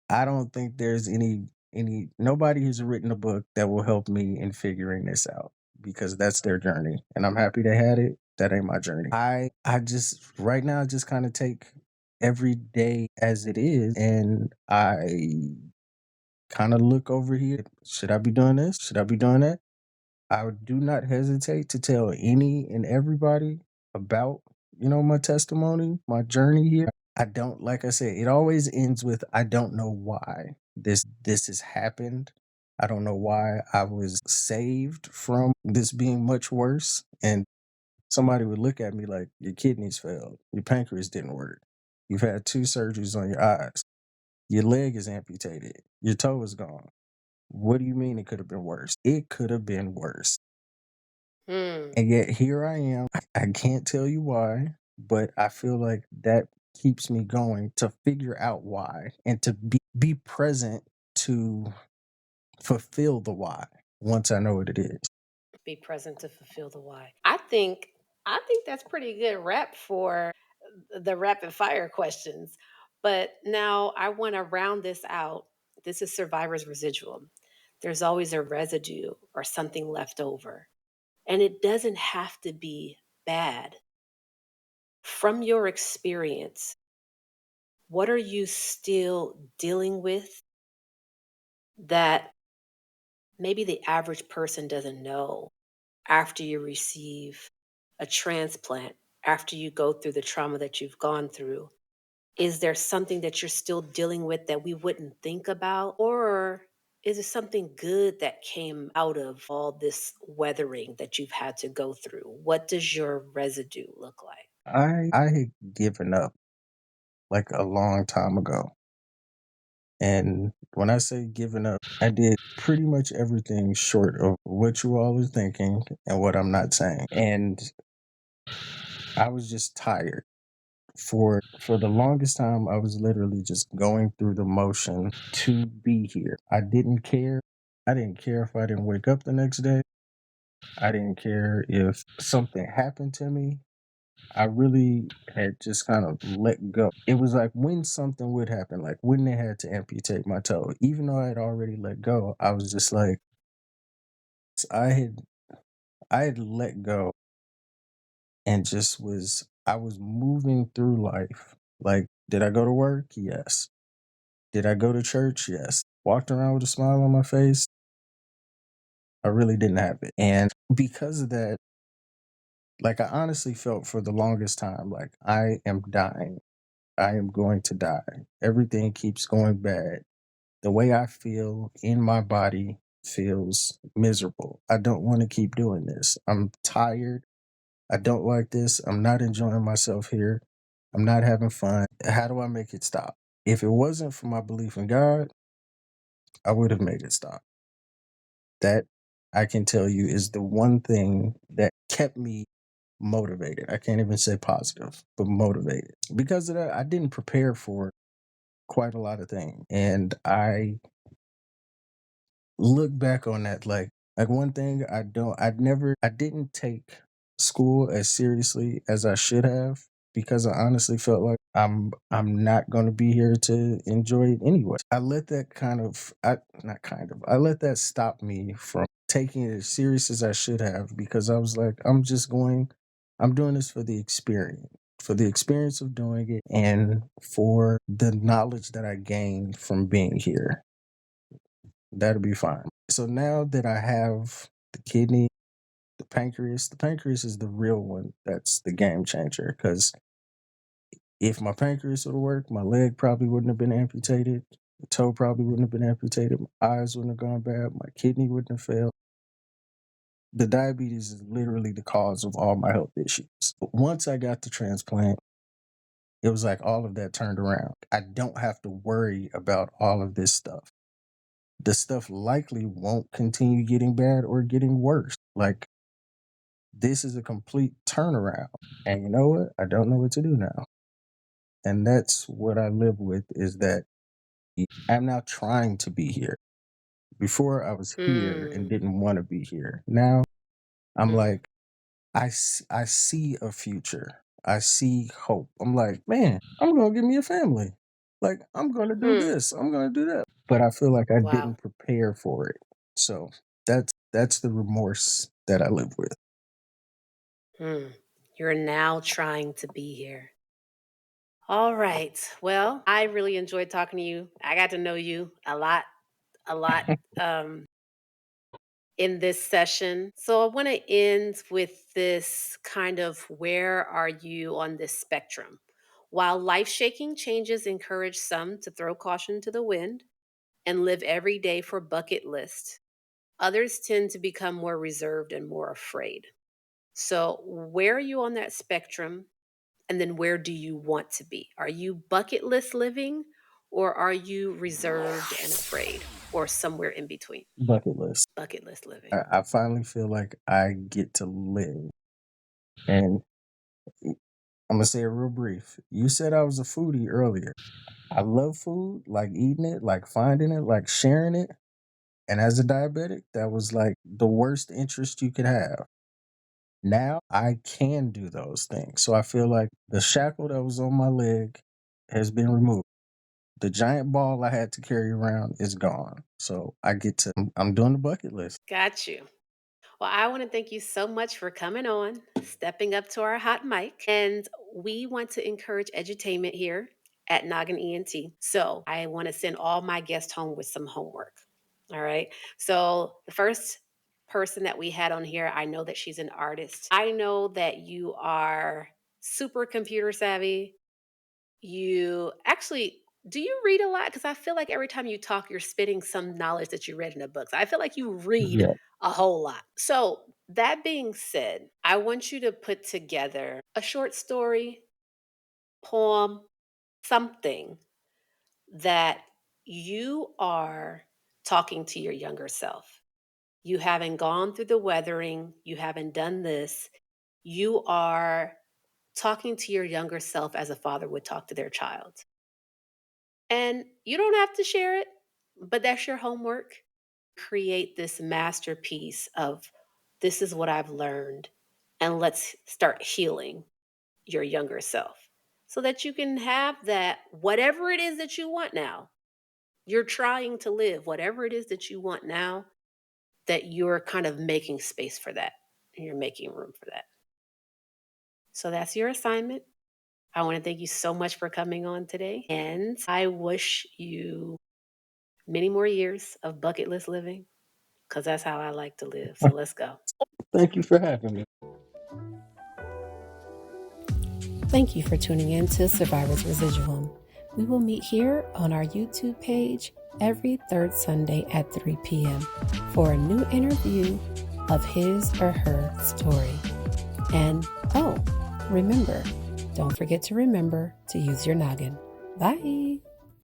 I don't think there's any nobody has written a book that will help me in figuring this out because that's their journey. And I'm happy they had it. That ain't my journey. I just right now I just kind of take every day as it is and I kind of look over here. Should I be doing this? Should I be doing that? I do not hesitate to tell any and everybody about, my testimony, my journey here. I don't, like I said, it always ends with I don't know why this has happened. I don't know why I was saved from this being much worse. And somebody would look at me like your kidneys failed, your pancreas didn't work. You've had two surgeries on your eyes. Your leg is amputated. Your toe is gone. What do you mean it could have been worse? It could have been worse. Hmm. And yet here I am. I can't tell you why, but I feel like that keeps me going to figure out why and to be present to fulfill the why once I know what it is. Be present to fulfill the why. I think that's pretty good rep for the rapid fire questions. But now I want to round this out. This is survivor's residual. There's always a residue or something left over. And it doesn't have to be bad. From your experience, what are you still dealing with that maybe the average person doesn't know after you receive a transplant, after you go through the trauma that you've gone through? Is there something that you're still dealing with that we wouldn't think about? Or is it something good that came out of all this weathering that you've had to go through? What does your residue look like? I had given up like a long time ago. And when I say giving up, I did pretty much everything short of what you all are thinking and what I'm not saying. And I was just tired. For the longest time I was literally just going through the motion to be here. I didn't care if I didn't wake up the next day. I didn't care if something happened to me. I really had just kind of let go. It was like when something would happen, like when they had to amputate my toe, even though I had already let go, I was just like I had I had let go and just I was moving through life. Like, did I go to work? Yes. Did I go to church? Yes. Walked around with a smile on my face? I really didn't have it. And because of that, like I honestly felt for the longest time like I am dying. I am going to die. Everything keeps going bad. The way I feel in my body feels miserable. I don't want to keep doing this. I'm tired. I don't like this. I'm not enjoying myself here. I'm not having fun. How do I make it stop? If it wasn't for my belief in God, I would have made it stop. That I can tell you is the one thing that kept me motivated. I can't even say positive, but motivated. Because of that, I didn't prepare for quite a lot of things. And I look back on that like one thing I didn't take school as seriously as I should have because I honestly felt like I'm not going to be here to enjoy it anyway. I let that I let that stop me from taking it as serious as I should have because I was like I'm doing this for the experience of doing it and for the knowledge that I gained from being here. That'll be fine. So now that I have the kidney, the pancreas is the real one. That's the game changer. Because if my pancreas would have worked, my leg probably wouldn't have been amputated. The toe probably wouldn't have been amputated. My eyes wouldn't have gone bad. My kidney wouldn't have failed. The diabetes is literally the cause of all my health issues. But once I got the transplant, it was like all of that turned around. I don't have to worry about all of this stuff. The stuff likely won't continue getting bad or getting worse. Like, this is a complete turnaround. And you know what? I don't know what to do now. And that's what I live with is that I'm now trying to be here. Before I was here and Mm, didn't want to be here. Now I'm mm, like, I see a future. I see hope. I'm like, man, I'm going to give me a family. Like, I'm going to do mm. this. I'm going to do that. but I feel like I Wow. didn't prepare for it. So that's the remorse that I live with. Hmm. You're now trying to be here. All right. Well, I really enjoyed talking to you. I got to know you a lot um, in this session. So I want to end with this kind of where are you on this spectrum? While life shaking changes encourage some to throw caution to the wind and live every day for bucket list, others tend to become more reserved and more afraid. So, where are you on that spectrum? And then where do you want to be? Are you bucket list living or are you reserved and afraid or somewhere in between? Bucket list. Bucket list living. I finally feel like I get to live. And I'm gonna say it real brief. You said I was a foodie earlier. I love food, like eating it, like finding it, like sharing it. And as a diabetic, that was like the worst interest you could have. Now I can do those things. So I feel like the shackle that was on my leg has been removed. The giant ball I had to carry around is gone. So I'm doing the bucket list. Got you. Well, I want to thank you so much for coming on, stepping up to our hot mic. And we want to encourage edutainment here at Noggin ENT. So I want to send all my guests home with some homework. All right. So the first person that we had on here, I know that she's an artist. I know that you are super computer savvy. You actually, do you read a lot? Because I feel like every time you talk, you're spitting some knowledge that you read in a book. So I feel like you read Yeah. a whole lot. So, that being said, I want you to put together a short story, poem, something that you are talking to your younger self. You haven't gone through the weathering, you haven't done this. You are talking to your younger self as a father would talk to their child. And you don't have to share it, but that's your homework. Create this masterpiece of this is what I've learned, and let's start healing your younger self so that you can have that, whatever it is that you want now. You're trying to live, whatever it is that you want now, that you're kind of making space for that and you're making room for that. So that's your assignment. I want to thank you so much for coming on today. And I wish you many more years of bucket list living because that's how I like to live. So let's go. Thank you for having me. Thank you for tuning in to Survivor's Residuum. We will meet here on our YouTube page every third Sunday at 3 p.m. for a new interview of his or her story. And remember, don't forget to remember to use your noggin. Bye.